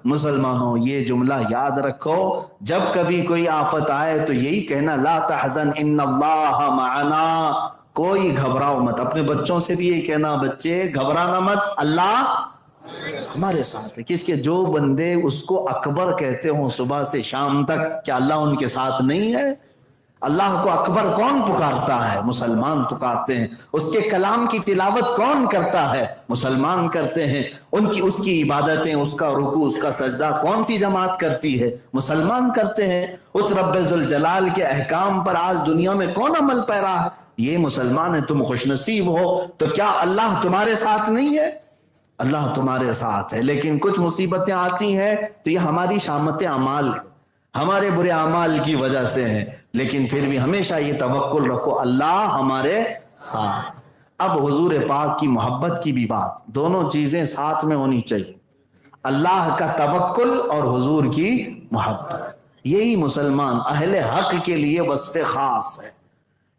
مسلمانوں یہ جملہ یاد رکھو، جب کبھی کوئی آفت آئے تو یہی کہنا لا تحزن ان اللہ معنا، کوئی گھبراؤ مت۔ اپنے بچوں سے بھی یہی کہنا بچے گھبرانا مت، اللہ ہمارے ساتھ ہے۔ کس کے جو بندے اس کو اکبر کہتے ہوں صبح سے شام تک، کیا اللہ ان کے ساتھ نہیں ہے؟ اللہ کو اکبر کون پکارتا ہے؟ مسلمان پکارتے ہیں۔ اس کے کلام کی تلاوت کون کرتا ہے؟ مسلمان کرتے ہیں۔ اس کی عبادتیں، اس کا رکوع، اس کا سجدہ کون سی جماعت کرتی ہے؟ مسلمان کرتے ہیں۔ اس رب ذوالجلال کے احکام پر آج دنیا میں کون عمل پیرا ہے؟ یہ مسلمان ہے۔ تم خوش نصیب ہو تو کیا اللہ تمہارے ساتھ نہیں ہے؟ اللہ تمہارے ساتھ ہے، لیکن کچھ مصیبتیں آتی ہیں تو یہ ہماری شامت اعمال ہے، ہمارے برے اعمال کی وجہ سے ہیں، لیکن پھر بھی ہمیشہ یہ توکل رکھو اللہ ہمارے ساتھ۔ اب حضور پاک کی محبت کی بھی بات، دونوں چیزیں ساتھ میں ہونی چاہیے، اللہ کا توکل اور حضور کی محبت۔ یہی مسلمان اہل حق کے لیے وصف خاص ہے،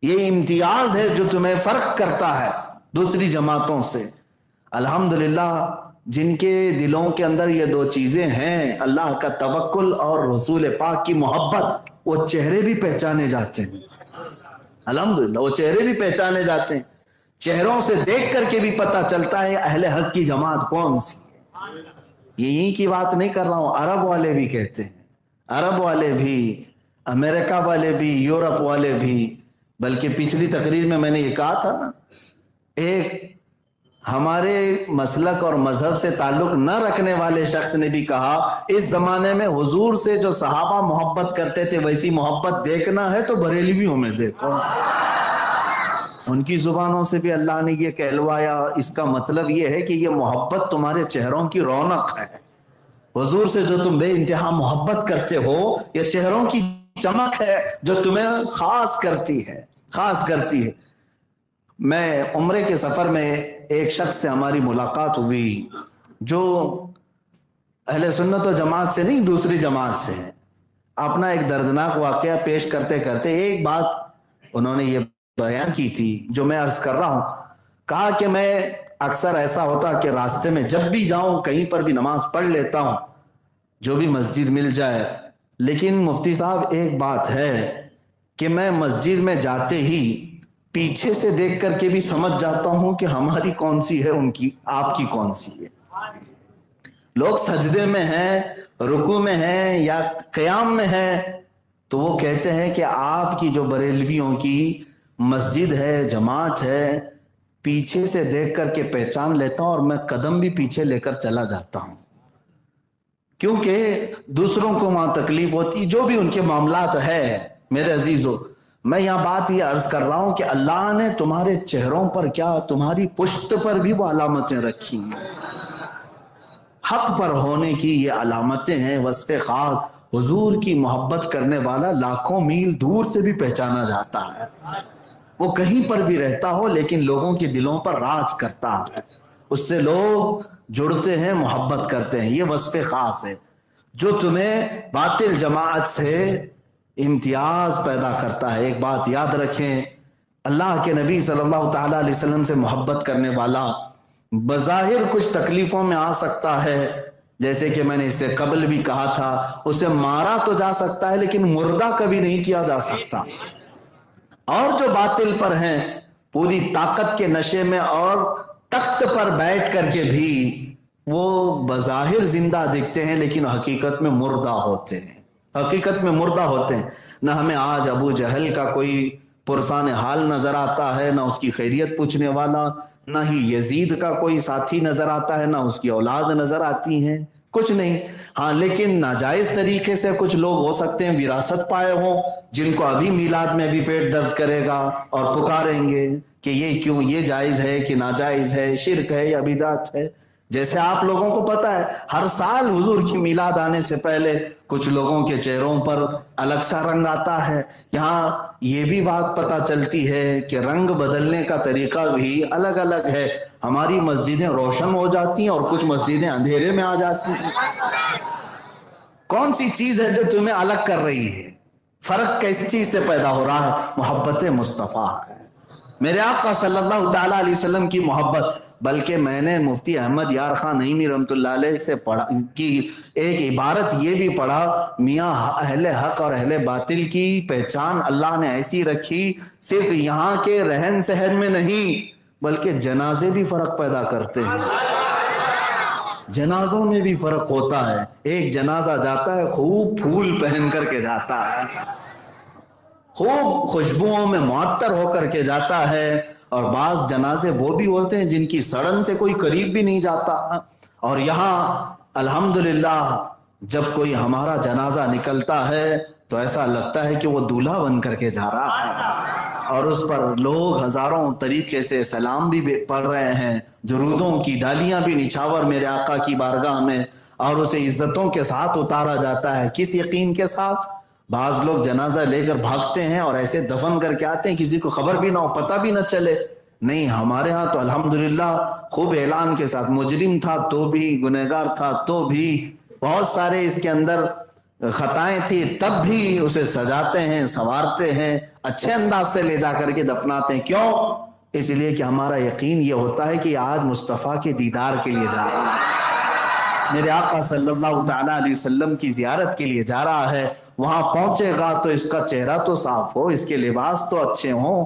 یہ امتیاز ہے جو تمہیں فرق کرتا ہے دوسری جماعتوں سے۔ الحمدللہ جن کے دلوں کے اندر یہ 2 چیزیں ہیں، اللہ کا توکل اور رسول پاک کی محبت، وہ چہرے بھی پہچانے جاتے ہیں۔ الحمدللہ وہ چہرے بھی پہچانے جاتے ہیں، چہروں سے دیکھ کر کے بھی پتہ چلتا ہے اہل حق کی جماعت کون سی ہے۔ یہی کی بات نہیں کر رہا ہوں، عرب والے بھی کہتے ہیں، عرب والے بھی، امریکہ والے بھی، یورپ والے بھی، بلکہ پچھلی تقریر میں نے یہ کہا تھا نا، ایک ہمارے مسلک اور مذہب سے تعلق نہ رکھنے والے شخص نے بھی کہا اس زمانے میں حضور سے جو صحابہ محبت کرتے تھے ویسی محبت دیکھنا ہے تو بریلویوں میں دیکھو۔ ان کی زبانوں سے بھی اللہ نے یہ کہلوایا، اس کا مطلب یہ ہے کہ یہ محبت تمہارے چہروں کی رونق ہے، حضور سے جو تم بے انتہا محبت کرتے ہو یہ چہروں کی چمک ہے جو تمہیں خاص کرتی ہے، خاص کرتی ہے۔ میں عمرے کے سفر میں ایک شخص سے ہماری ملاقات ہوئی جو اہل سنت و جماعت سے نہیں دوسری جماعت سے ہے۔ اپنا ایک دردناک واقعہ پیش کرتے کرتے ایک بات انہوں نے یہ بیان کی تھی جو میں عرض کر رہا ہوں۔ کہا کہ میں اکثر ایسا ہوتا کہ راستے میں جب بھی جاؤں کہیں پر بھی نماز پڑھ لیتا ہوں جو بھی مسجد مل جائے، لیکن مفتی صاحب ایک بات ہے کہ میں مسجد میں جاتے ہی پیچھے سے دیکھ کر کے بھی سمجھ جاتا ہوں کہ ہماری کون سی ہے، ان کی آپ کی کون سی ہے۔ لوگ سجدے میں ہیں، رکوع میں ہیں یا قیام میں ہیں تو وہ کہتے ہیں کہ آپ کی جو بریلویوں کی مسجد ہے، جماعت ہے، پیچھے سے دیکھ کر کے پہچان لیتا ہوں اور میں قدم بھی پیچھے لے کر چلا جاتا ہوں، کیونکہ دوسروں کو وہاں تکلیف ہوتی جو بھی ان کے معاملات ہے۔ میرے عزیزو میں یہاں بات یہ عرض کر رہا ہوں کہ اللہ نے تمہارے چہروں پر کیا، تمہاری پشت پر بھی وہ علامتیں رکھی ہیں، حق پر ہونے کی یہ علامتیں ہیں، وصف خاص۔ حضور کی محبت کرنے والا لاکھوں میل دور سے بھی پہچانا جاتا ہے، وہ کہیں پر بھی رہتا ہو لیکن لوگوں کے دلوں پر راج کرتا ہے، اس سے لوگ جڑتے ہیں، محبت کرتے ہیں، یہ وصف خاص ہے جو تمہیں باطل جماعت سے امتیاز پیدا کرتا ہے۔ ایک بات یاد رکھیں، اللہ کے نبی صلی اللہ تعالیٰ علیہ وسلم سے محبت کرنے والا بظاہر کچھ تکلیفوں میں آ سکتا ہے، جیسے کہ میں نے اس سے قبل بھی کہا تھا، اسے مارا تو جا سکتا ہے لیکن مردہ کبھی نہیں کیا جا سکتا۔ اور جو باطل پر ہیں پوری طاقت کے نشے میں اور تخت پر بیٹھ کر کے بھی وہ بظاہر زندہ دکھتے ہیں لیکن حقیقت میں مردہ ہوتے ہیں، حقیقت میں مردہ ہوتے ہیں۔ نہ ہمیں آج ابو جہل کا کوئی پرسان حال نظر آتا ہے، نہ اس کی خیریت پوچھنے والا، نہ ہی یزید کا کوئی ساتھی نظر آتا ہے، نہ اس کی اولاد نظر آتی ہیں، کچھ نہیں۔ ہاں لیکن ناجائز طریقے سے کچھ لوگ ہو سکتے ہیں وراثت پائے ہوں، جن کو ابھی میلاد میں بھی پیٹ درد کرے گا اور پکاریں گے کہ یہ کیوں، یہ جائز ہے کہ ناجائز ہے، شرک ہے یا بدعت ہے۔ جیسے آپ لوگوں کو پتا ہے ہر سال حضور کی میلاد آنے سے پہلے کچھ لوگوں کے چہروں پر الگ سا رنگ آتا ہے۔ یہاں یہ بھی بات پتہ چلتی ہے کہ رنگ بدلنے کا طریقہ بھی الگ الگ ہے۔ ہماری مسجدیں روشن ہو جاتی ہیں اور کچھ مسجدیں اندھیرے میں آ جاتی ہیں۔ کون سی چیز ہے جو تمہیں الگ کر رہی ہے؟ فرق کس چیز سے پیدا ہو رہا ہے؟ محبت مصطفیٰ ہے، میرے آقا صلی اللہ تعالیٰ علیہ وسلم کی محبت۔ بلکہ میں نے مفتی احمد یار خان نعیمی رحمۃ اللہ علیہ سے پڑھا کی ایک عبارت یہ بھی پڑھا، میاں اہل حق اور اہل باطل کی پہچان اللہ نے ایسی رکھی، صرف یہاں کے رہن سہن میں نہیں بلکہ جنازے بھی فرق پیدا کرتے ہیں، جنازوں میں بھی فرق ہوتا ہے۔ ایک جنازہ جاتا ہے خوب پھول پہن کر کے جاتا ہے، خوب خوشبوؤں میں معطر ہو کر کے جاتا ہے، اور بعض جنازے وہ بھی ہوتے ہیں جن کی سڑن سے کوئی قریب بھی نہیں جاتا۔ اور یہاں الحمدللہ جب کوئی ہمارا جنازہ نکلتا ہے تو ایسا لگتا ہے کہ وہ دولہا بن کر کے جا رہا ہے، اور اس پر لوگ ہزاروں طریقے سے سلام بھی پڑھ رہے ہیں، درودوں کی ڈالیاں بھی نچھاور میرے آقا کی بارگاہ میں، اور اسے عزتوں کے ساتھ اتارا جاتا ہے۔ کس یقین کے ساتھ؟ بعض لوگ جنازہ لے کر بھاگتے ہیں اور ایسے دفن کر کے آتے ہیں کسی کو خبر بھی نہ ہو، پتہ بھی نہ چلے۔ نہیں، ہمارے ہاں تو الحمدللہ خوب اعلان کے ساتھ، مجرم تھا تو بھی، گنہگار تھا تو بھی، بہت سارے اس کے اندر خطائیں تھی تب بھی اسے سجاتے ہیں، سنوارتے ہیں، اچھے انداز سے لے جا کر کے دفناتے ہیں۔ کیوں؟ اس لیے کہ ہمارا یقین یہ ہوتا ہے کہ آج مصطفیٰ کے دیدار کے لیے جا رہا ہے، میرے آقا صلی اللہ تعالیٰ علیہ وسلم کی زیارت کے لیے جا رہا ہے۔ وہاں پہنچے گا تو اس کا چہرہ تو صاف ہو، اس کے لباس تو اچھے ہوں،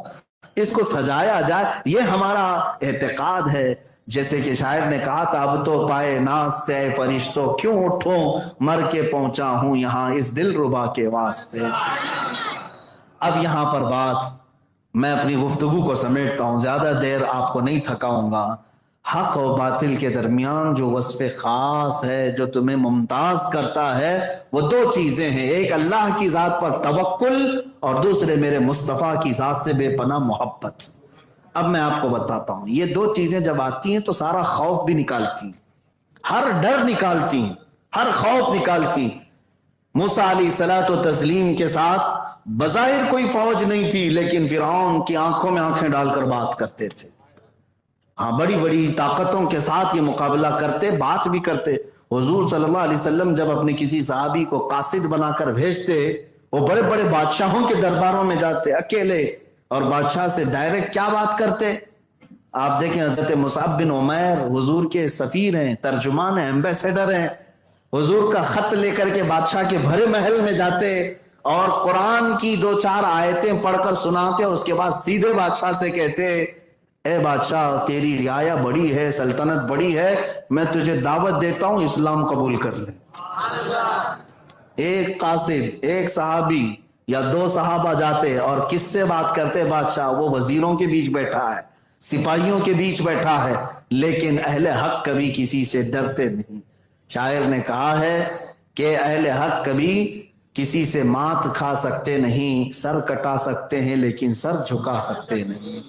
اس کو سجایا جائے، یہ ہمارا اعتقاد ہے۔ جیسے کہ شاعر نے کہا تھا، اب تو پائے ناز سے اے فرشتوں کیوں اٹھوں، مر کے پہنچا ہوں یہاں اس دل ربا کے واسطے۔ اب یہاں پر بات میں اپنی گفتگو کو سمیٹتا ہوں، زیادہ دیر آپ کو نہیں تھکاؤں گا۔ حق و باطل کے درمیان جو وصف خاص ہے جو تمہیں ممتاز کرتا ہے وہ دو چیزیں ہیں، ایک اللہ کی ذات پر توکل اور دوسرے میرے مصطفیٰ کی ذات سے بے پناہ محبت۔ اب میں آپ کو بتاتا ہوں، یہ دو چیزیں جب آتی ہیں تو سارا خوف بھی نکالتی ہیں، ہر ڈر نکالتی ہیں، ہر خوف نکالتی ہیں۔ موسیٰ علیہ الصلوۃ والتسلیم کے ساتھ بظاہر کوئی فوج نہیں تھی لیکن فرعون کی آنکھوں میں آنکھیں ڈال کر بات کرتے تھے۔ ہاں، بڑی بڑی طاقتوں کے ساتھ یہ مقابلہ کرتے، بات بھی کرتے۔ حضور صلی اللہ علیہ وسلم جب اپنے کسی صحابی کو قاصد بنا کر بھیجتے، وہ بڑے بڑے بادشاہوں کے درباروں میں جاتے اکیلے، اور بادشاہ سے ڈائریکٹ کیا بات کرتے؟ آپ دیکھیں حضرت مصعب بن عمیر حضور کے سفیر ہیں، ترجمان ہیں، ایمبیسیڈر ہیں، حضور کا خط لے کر کے بادشاہ کے بھرے محل میں جاتے اور قرآن کی 2-4 آیتیں پڑھ کر سناتے، اور اس کے بعد سیدھے بادشاہ سے کہتے، اے بادشاہ تیری رعایا بڑی ہے، سلطنت بڑی ہے، میں تجھے دعوت دیتا ہوں اسلام قبول کر لے۔ ایک قاصد، ایک صحابی یا 2 صحابہ جاتے اور کس سے بات کرتے؟ بادشاہ وہ وزیروں کے بیچ بیٹھا ہے، سپاہیوں کے بیچ بیٹھا ہے، لیکن اہل حق کبھی کسی سے ڈرتے نہیں۔ شاعر نے کہا ہے کہ اہل حق کبھی کسی سے مات کھا سکتے نہیں، سر کٹا سکتے ہیں لیکن سر جھکا سکتے نہیں۔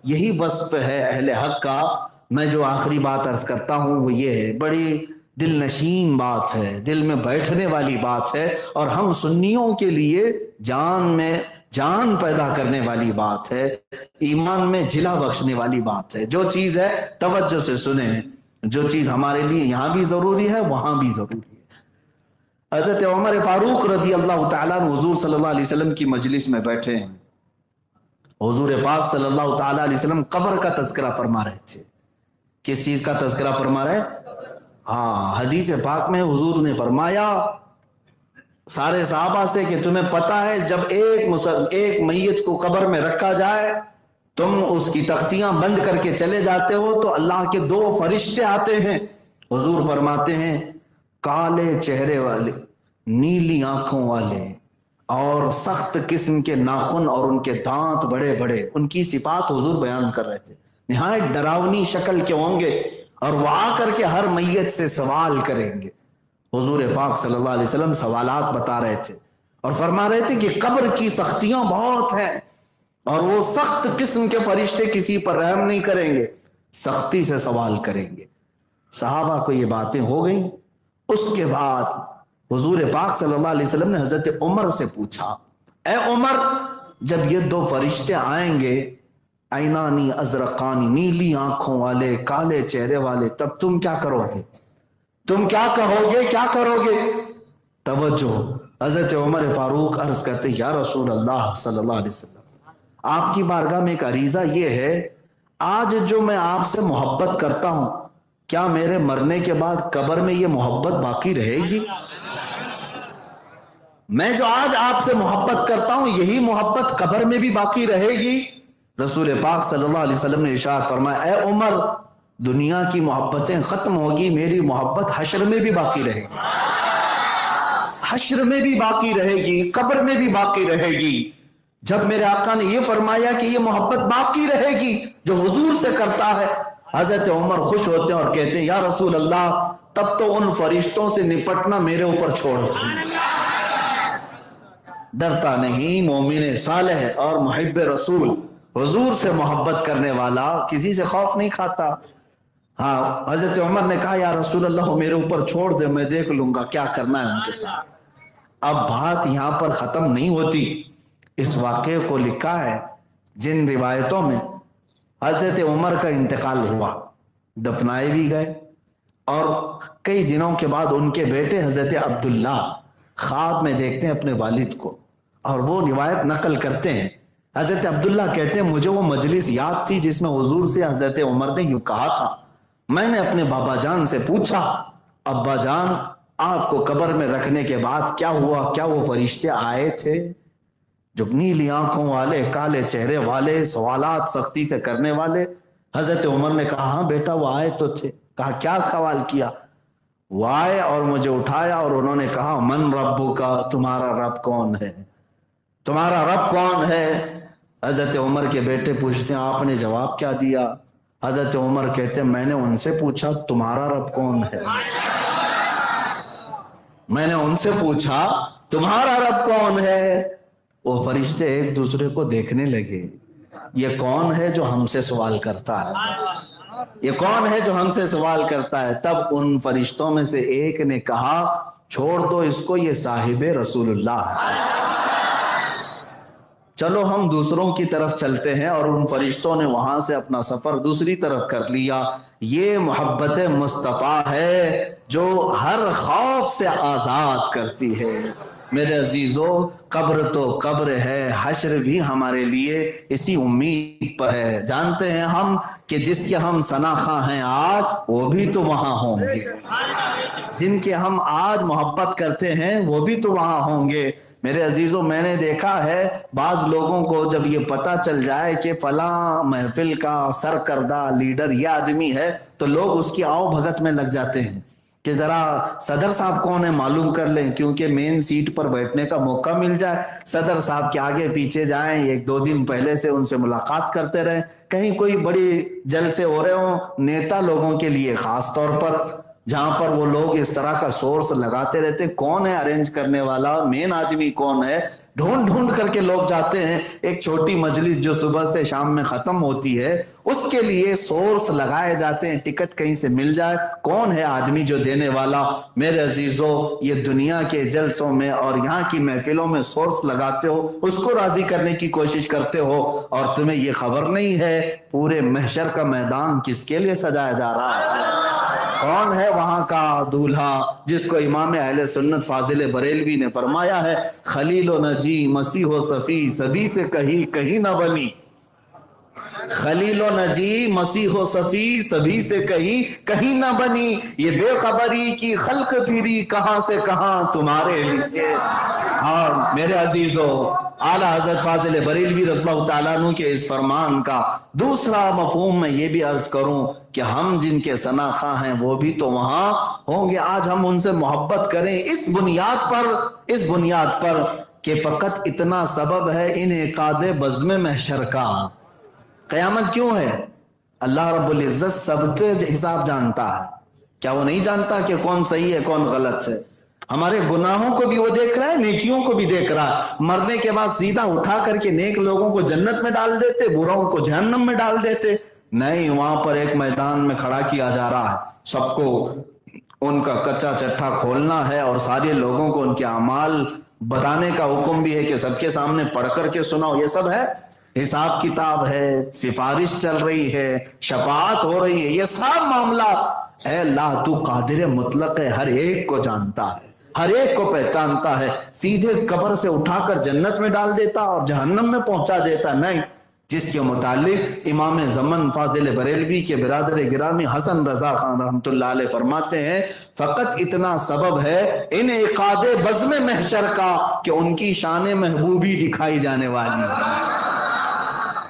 یہی وصف ہے اہل حق کا۔ میں جو آخری بات عرض کرتا ہوں وہ یہ ہے، بڑی دل نشین بات ہے، دل میں بیٹھنے والی بات ہے، اور ہم سنیوں کے لیے جان میں جان پیدا کرنے والی بات ہے، ایمان میں جلا بخشنے والی بات ہے۔ جو چیز ہے توجہ سے سنیں، جو چیز ہمارے لیے یہاں بھی ضروری ہے وہاں بھی ضروری ہے۔ حضرت عمر فاروق رضی اللہ تعالیٰ حضور صلی اللہ علیہ وسلم کی مجلس میں بیٹھے ہیں۔ حضور پاک صلی اللہ تعالیٰ علیہ وسلم قبر کا تذکرہ فرما رہے تھے۔ کس چیز کا تذکرہ فرما رہے؟ ہاں، حدیث پاک میں حضور نے فرمایا سارے صحابہ سے کہ تمہیں پتا ہے جب ایک میت کو قبر میں رکھا جائے تم اس کی تختیاں بند کر کے چلے جاتے ہو تو اللہ کے 2 فرشتے آتے ہیں۔ حضور فرماتے ہیں کالے چہرے والے، نیلی آنکھوں والے اور سخت قسم کے ناخن اور ان کے دانت بڑے بڑے، ان کی صفات حضور بیان کر رہے تھے، نہایت ڈراؤنی شکل کے ہوں گے، اور وہ آ کر کے ہر میت سے سوال کریں گے۔ حضور پاک صلی اللہ علیہ وسلم سوالات بتا رہے تھے اور فرما رہے تھے کہ قبر کی سختیاں بہت ہیں، اور وہ سخت قسم کے فرشتے کسی پر رحم نہیں کریں گے، سختی سے سوال کریں گے۔ صحابہ کو یہ باتیں ہو گئیں۔ اس کے بعد حضور پاک صلی اللہ علیہ وسلم نے حضرت عمر سے پوچھا، اے عمر، جب یہ 2 فرشتے آئیں گے، عینانی ازرقانی، نیلی آنکھوں والے، کالے چہرے والے، تب تم کیا کرو گے؟ تم کیا کہو گے؟ کیا کرو گے؟ توجہ، حضرت عمر فاروق عرض کرتے یا رسول اللہ صلی اللہ علیہ وسلم، آپ کی بارگاہ میں ایک عریضہ یہ ہے، آج جو میں آپ سے محبت کرتا ہوں، کیا میرے مرنے کے بعد قبر میں یہ محبت باقی رہے گی؟ میں جو آج آپ سے محبت کرتا ہوں یہی محبت قبر میں بھی باقی رہے گی؟ رسول پاک صلی اللہ علیہ وسلم نے ارشاد فرمایا، اے عمر، دنیا کی محبتیں ختم ہوگی، میری محبت حشر میں بھی باقی رہے گی، حشر میں بھی باقی رہے گی، قبر میں بھی باقی رہے گی۔ جب میرے آقا نے یہ فرمایا کہ یہ محبت باقی رہے گی جو حضور سے کرتا ہے، حضرت عمر خوش ہوتے ہیں اور کہتے ہیں یا رسول اللہ، تب تو ان فرشتوں سے نپٹنا میرے اوپر چھوڑ دیں۔ ڈرتا نہیں، مومن صالح اور محب رسول، حضور سے محبت کرنے والا کسی سے خوف نہیں کھاتا۔ ہاں، حضرت عمر نے کہا یا رسول اللہ میرے اوپر چھوڑ دے، میں دیکھ لوں گا کیا کرنا ہے ان کے ساتھ۔ اب بات یہاں پر ختم نہیں ہوتی، اس واقعے کو لکھا ہے جن روایتوں میں حضرت عمر کا انتقال ہوا، دفنائے بھی گئے، اور کئی دنوں کے بعد ان کے بیٹے حضرت عبداللہ خواب میں دیکھتے ہیں اپنے والد کو، اور وہ روایت نقل کرتے ہیں۔ حضرت عبداللہ کہتے ہیں مجھے وہ مجلس یاد تھی جس میں حضور سے حضرت عمر نے یوں کہا تھا، میں نے اپنے بابا جان سے پوچھا، ابا جان آپ کو قبر میں رکھنے کے بعد کیا ہوا؟ کیا وہ فرشتے آئے تھے جو نیلی آنکھوں والے، کالے چہرے والے، سوالات سختی سے کرنے والے؟ حضرت عمر نے کہا ہاں بیٹا وہ آئے تو تھے۔ کہا کیا سوال کیا؟ وہ آئے اور مجھے اٹھایا اور انہوں نے کہا من ربک، تمہارا رب کون ہے؟ تمہارا رب کون ہے؟ حضرت عمر کے بیٹے پوچھتے ہیں آپ نے جواب کیا دیا؟ حضرت عمر کہتے ہیں میں نے ان سے پوچھا تمہارا رب کون ہے؟ میں نے ان سے پوچھا تمہارا رب کون ہے؟ وہ فرشتے ایک دوسرے کو دیکھنے لگے، یہ کون ہے جو ہم سے سوال کرتا ہے؟ یہ کون ہے جو ہم سے سوال کرتا ہے؟ تب ان فرشتوں میں سے ایک نے کہا چھوڑ دو اس کو، یہ صاحب رسول اللہ ہے۔ چلو ہم دوسروں کی طرف چلتے ہیں، اور ان فرشتوں نے وہاں سے اپنا سفر دوسری طرف کر لیا۔ یہ محبت مصطفیٰ ہے جو ہر خوف سے آزاد کرتی ہے۔ میرے عزیزو، قبر تو قبر ہے، حشر بھی ہمارے لیے اسی امید پر ہے۔ جانتے ہیں ہم کہ جس کے ہم ثناخواں ہیں آج، وہ بھی تو وہاں ہوں گے، جن کے ہم آج محبت کرتے ہیں وہ بھی تو وہاں ہوں گے۔ میرے عزیزو، میں نے دیکھا ہے بعض لوگوں کو جب یہ پتہ چل جائے کہ فلاں محفل کا سرکردہ لیڈر یہ آدمی ہے تو لوگ اس کی آؤ بھگت میں لگ جاتے ہیں کہ ذرا صدر صاحب کون ہے معلوم کر لیں، کیونکہ مین سیٹ پر بیٹھنے کا موقع مل جائے، صدر صاحب کے آگے پیچھے جائیں، 1-2 دن پہلے سے ان سے ملاقات کرتے رہیں، کہیں کوئی بڑی جلسے ہو رہے ہوں نیتا لوگوں کے لیے خاص طور پر، جہاں پر وہ لوگ اس طرح کا سورس لگاتے رہتے. کون ہے ارینج کرنے والا, مین آدمی کون ہے, ڈھونڈ ڈھونڈ کر کے لوگ جاتے ہیں. ایک چھوٹی مجلس جو صبح سے شام میں ختم ہوتی ہے اس کے لیے سورس لگائے جاتے ہیں, ٹکٹ کہیں سے مل جائے, کون ہے آدمی جو دینے والا. میرے عزیزو, یہ دنیا کے جلسوں میں اور یہاں کی محفلوں میں سورس لگاتے ہو, اس کو راضی کرنے کی کوشش کرتے ہو, اور تمہیں یہ خبر نہیں ہے پورے محشر کا میدان کس کے لیے سجایا جا رہا ہے. کون ہے وہاں کا دولہا جس کو امام اہل سنت فاضل بریلوی نے فرمایا ہے, خلیل و نجی مسیح و صفی سبھی سے کہیں نہ بنی. خلیل و نجی مسیح و صفی سبھی سے کہیں نہ بنی. یہ بے خبری کی خلق پھری کہاں سے کہاں تمہارے لیے. اور میرے عزیزو, اعلیٰ حضرت فاضل بریلوی رضی اللہ تعالیٰ عنہ کے اس فرمان کا دوسرا مفہوم میں یہ بھی عرض کروں کہ ہم جن کے ثنا خواہ ہیں وہ بھی تو وہاں ہوں گے. آج ہم ان سے محبت کریں اس بنیاد پر کہ فقط اتنا سبب ہے انعقاد بزم محشر کا. قیامت کیوں ہے؟ اللہ رب العزت سب کے حساب جانتا ہے. کیا وہ نہیں جانتا کہ کون صحیح ہے کون غلط ہے؟ ہمارے گناہوں کو بھی وہ دیکھ رہا ہے, نیکیوں کو بھی دیکھ رہا ہے. مرنے کے بعد سیدھا اٹھا کر کے نیک لوگوں کو جنت میں ڈال دیتے, بروں کو جہنم میں ڈال دیتے. نہیں, وہاں پر ایک میدان میں کھڑا کیا جا رہا ہے. سب کو ان کا کچا چٹھا کھولنا ہے اور سارے لوگوں کو ان کے اعمال بتانے کا حکم بھی ہے کہ سب کے سامنے پڑھ کر کے سناؤ. یہ سب ہے, حساب کتاب ہے, سفارش چل رہی ہے, شفاعت ہو رہی ہے, یہ سب معاملہ. اے اللہ, تو قادر مطلق ہے, ہر ایک کو جانتا ہے, ہر ایک کو پہچانتا ہے. سیدھے قبر سے اٹھا کر جنت میں ڈال دیتا اور جہنم میں پہنچا دیتا نہیں. جس کے متعلق امام زمن فاضل بریلوی کے برادر گرامی حسن رضا خان رحمت اللہ علیہ فرماتے ہیں, فقط اتنا سبب ہے انعقاد بزم محشر کا کہ ان کی شان محبوبی دکھائی جانے والی ہے.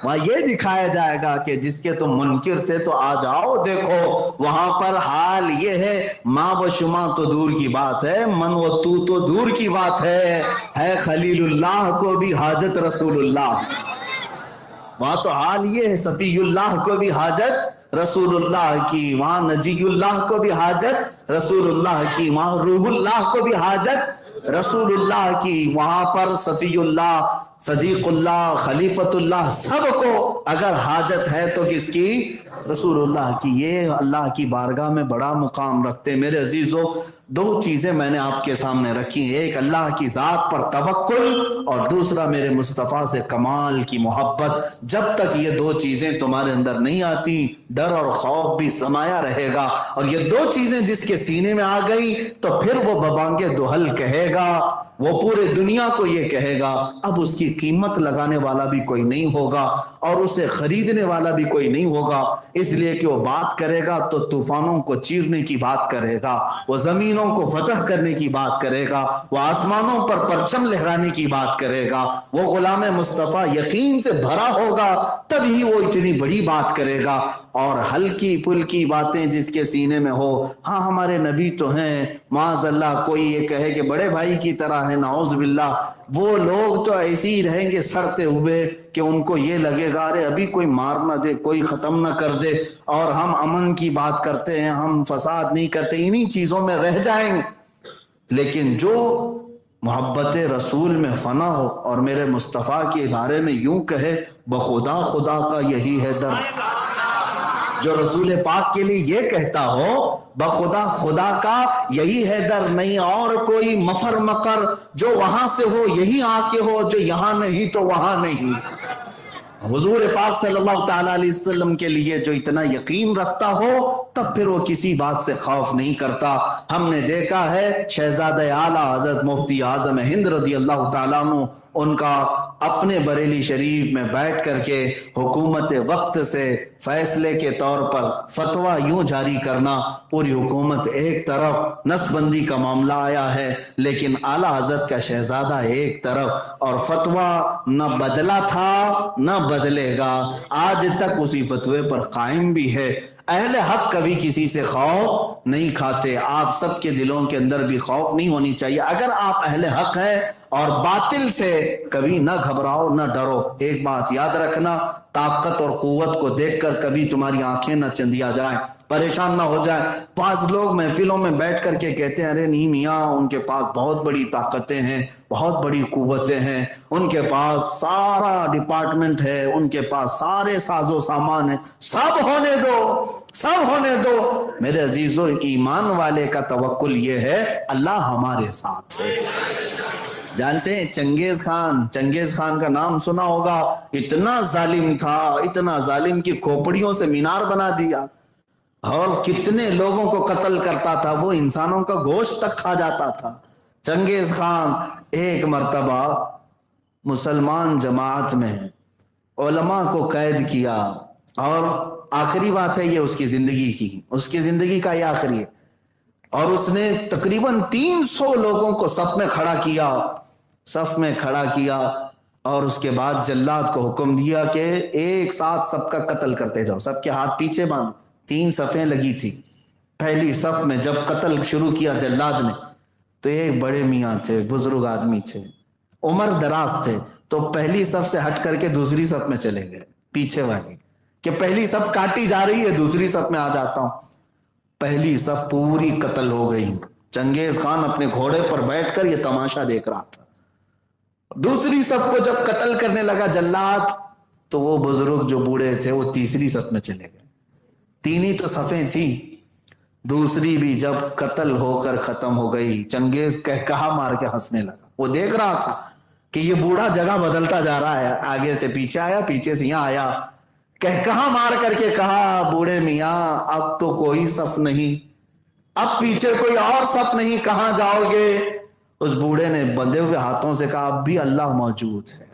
وہاں یہ دکھایا جائے گا کہ جس کے تم منکر تھے تو آ جاؤ دیکھو. وہاں پر حال یہ ہے, ماں و شما تو دور کی بات ہے, من و تو دور کی بات ہے خلیل اللہ کو بھی حاجت رسول اللہ. وہاں تو حال یہ ہے, صفی اللہ کو بھی حاجت رسول اللہ کی, وہاں نجی اللہ کو بھی حاجت رسول اللہ کی, وہاں روح اللہ کو بھی حاجت رسول اللہ کی, وہاں پر صفی اللہ, صدیق اللہ, خلیفت اللہ, سب کو اگر حاجت ہے تو کس کی؟ رسول اللہ کی. یہ اللہ کی بارگاہ میں بڑا مقام رکھتے ہیں. میرے عزیزو, دو چیزیں میں نے آپ کے سامنے رکھی ہیں, ایک اللہ کی ذات پر توکل اور دوسرا میرے مصطفیٰ سے کمال کی محبت. جب تک یہ دو چیزیں تمہارے اندر نہیں آتی, ڈر اور خوف بھی سمایا رہے گا, اور یہ دو چیزیں جس کے سینے میں آ گئی تو پھر وہ ببانگے دوہل کہے گا, وہ پورے دنیا کو یہ کہے گا, اب اس کی قیمت لگانے والا بھی کوئی نہیں ہوگا اور اسے خریدنے والا بھی کوئی نہیں ہوگا. اس لیے کہ وہ بات کرے گا تو طوفانوں کو چیرنے کی بات کرے گا, وہ زمینوں کو فتح کرنے کی بات کرے گا, وہ آسمانوں پر پرچم لہرانے کی بات کرے گا. وہ غلام مصطفیٰ یقین سے بھرا ہوگا تبھی وہ اتنی بڑی بات کرے گا. اور ہلکی پھلکی باتیں جس کے سینے میں ہو, ہاں ہمارے نبی تو ہیں, معاذ اللہ کوئی یہ کہے کہ بڑے بھائی کی طرح ہے, نعوذ باللہ, وہ لوگ تو ایسے ہی رہیں گے سڑتے ہوئے کہ ان کو یہ لگے گا ارے ابھی کوئی مار نہ دے, کوئی ختم نہ کر دے, اور ہم امن کی بات کرتے ہیں, ہم فساد نہیں کرتے, انہی چیزوں میں رہ جائیں گے. لیکن جو محبت رسول میں فنا ہو اور میرے مصطفیٰ کے بارے میں یوں کہے, بخدا خدا کا یہی ہے در, جو رسول پاک کے لیے یہ کہتا ہو بخدا خدا کا یہی ہے در, نہیں اور کوئی مفر مقر, جو وہاں سے ہو یہی آ کے ہو, جو یہاں نہیں تو وہاں نہیں. حضور پاک صلی اللہ تعالیٰ علیہ وسلم کے لیے جو اتنا یقین رکھتا ہو تب پھر وہ کسی بات سے خوف نہیں کرتا. ہم نے دیکھا ہے شہزادہ اعلیٰ حضرت مفتی اعظم ہند رضی اللہ تعالیٰ عنہ, ان کا اپنے بریلی شریف میں بیٹھ کر کے حکومت وقت سے فیصلے کے طور پر فتویٰ یوں جاری کرنا, پوری حکومت ایک طرف, نس بندی کا معاملہ آیا ہے لیکن اعلیٰ حضرت کا شہزادہ ایک طرف, اور فتویٰ نہ بدلا تھا نہ بدلے گا, آج تک اسی فتوے پر قائم بھی ہے. اہل حق کبھی کسی سے خوف نہیں کھاتے. آپ سب کے دلوں کے اندر بھی خوف نہیں ہونی چاہیے. اگر آپ اہل حق ہیں اور باطل سے کبھی نہ گھبراؤ نہ ڈرو. ایک بات یاد رکھنا, طاقت اور قوت کو دیکھ کر کبھی تمہاری آنکھیں نہ چندیا جائیں, پریشان نہ ہو جائیں. بعض لوگ محفلوں میں بیٹھ کر کے کہتے ہیں ارے نہیں میاں ان کے پاس بہت بڑی طاقتیں ہیں, بہت بڑی قوتیں ہیں, ان کے پاس سارا ڈپارٹمنٹ ہے, ان کے پاس سارے ساز و سامان ہے. سب ہونے دو, سب ہونے دو. میرے عزیزو, ایمان والے کا توکل یہ ہے اللہ ہمارے ساتھ ہے. جانتے ہیں چنگیز خان کا نام سنا ہوگا. اتنا ظالم تھا, اتنا ظالم کی کھوپڑیوں سے مینار بنا دیا اور کتنے لوگوں کو قتل کرتا تھا. وہ انسانوں کا گوشت تک کھا جاتا تھا. چنگیز خان ایک مرتبہ مسلمان جماعت میں علماء کو قید کیا, اور آخری بات ہے یہ اس کی زندگی کی, اس کی زندگی کا یہ آخری ہے. اور اس نے تقریباً 300 لوگوں کو صف میں کھڑا کیا, اور اس کے بعد جلاد کو حکم دیا کہ ایک ساتھ سب کا قتل کرتے جاؤ, سب کے ہاتھ پیچھے باندھو. 3 صفیں لگی تھی. پہلی صف میں جب قتل شروع کیا جلاد نے, تو ایک بڑے میاں تھے, بزرگ آدمی تھے, عمر دراز تھے, تو پہلی صف سے ہٹ کر کے دوسری صف میں چلے گئے, پیچھے والی, کہ پہلی صف کاٹی جا رہی ہے, دوسری صف میں آ جاتا ہوں. پہلی صف پوری قتل ہو گئی. چنگیز خان اپنے گھوڑے پر بیٹھ کر یہ تماشا دیکھ رہا تھا. دوسری صف کو جب قتل کرنے لگا جلاد, تو وہ بزرگ جو بوڑھے تھے وہ تیسری صف میں چلے گئے. 3 ہی تو صفیں تھیں, دوسری بھی جب قتل ہو کر ختم ہو گئی, چنگیز کہا مار کے ہنسنے لگا. وہ دیکھ رہا تھا کہ یہ بوڑھا جگہ بدلتا جا رہا ہے, آگے سے پیچھے آیا, پیچھے سے یہاں آیا. کہا مار کر کے کہا بوڑھے میاں اب تو کوئی صف نہیں, اب پیچھے کوئی اور صف نہیں, کہاں جاؤ گے؟ اس بوڑھے نے بندھے ہوئے ہاتھوں سے کہا اب بھی اللہ موجود ہے,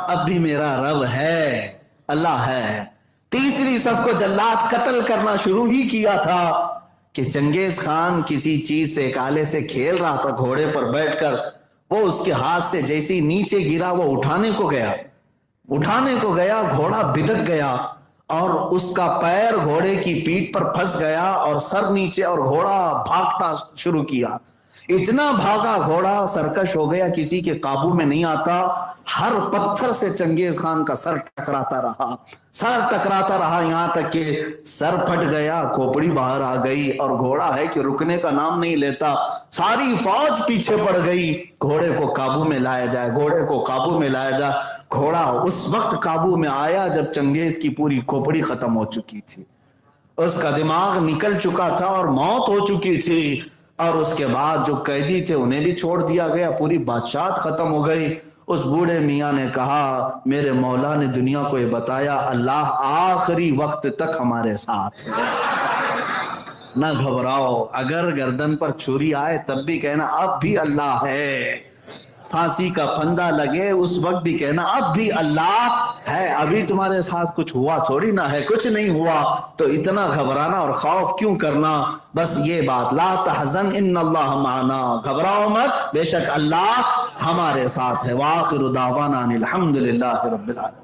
اب بھی میرا رب ہے, اللہ ہے. تیسری صف کو جلاد قتل کرنا شروع ہی کیا تھا کہ چنگیز خان کسی چیز سے, ایک آلے سے کھیل رہا تھا گھوڑے پر بیٹھ کر. وہ اس کے ہاتھ سے جیسے نیچے گرا, وہ اٹھانے کو گیا, گھوڑا بدک گیا اور اس کا پیر گھوڑے کی پیٹھ پر پھنس گیا اور سر نیچے, اور گھوڑا بھاگتا شروع کیا. اتنا بھاگا گھوڑا, سرکش ہو گیا, کسی کے قابو میں نہیں آتا. ہر پتھر سے چنگیز خان کا سر ٹکراتا رہا, یہاں تک کہ سر پھٹ گیا, کھوپڑی باہر آ گئی, اور گھوڑا ہے کہ رکنے کا نام نہیں لیتا. ساری فوج پیچھے پڑ گئی, گھوڑے کو قابو میں لایا جائے. گھوڑا اس وقت قابو میں آیا جب چنگیز کی پوری کھوپڑی ختم ہو چکی تھی, اس کا دماغ نکل چکا تھا اور موت ہو چکی تھی. اور اس کے بعد جو قیدی تھے انہیں بھی چھوڑ دیا گیا, پوری بادشاہت ختم ہو گئی. اس بوڑھے میاں نے کہا میرے مولا نے دنیا کو یہ بتایا اللہ آخری وقت تک ہمارے ساتھ ہے, نہ گھبراؤ. اگر گردن پر چھری آئے تب بھی کہنا اب بھی اللہ ہے, پھانسی کا پھندا لگے اس وقت بھی کہنا اب بھی اللہ ہے. ابھی تمہارے ساتھ کچھ ہوا تھوڑی نہ ہے, کچھ نہیں ہوا, تو اتنا گھبرانا اور خوف کیوں کرنا؟ بس یہ بات, لا تحزن ان اللہ معنا, گھبراؤ مت, بے شک اللہ ہمارے ساتھ ہے. وآخر دعوانا الحمدللہ رب العالمین.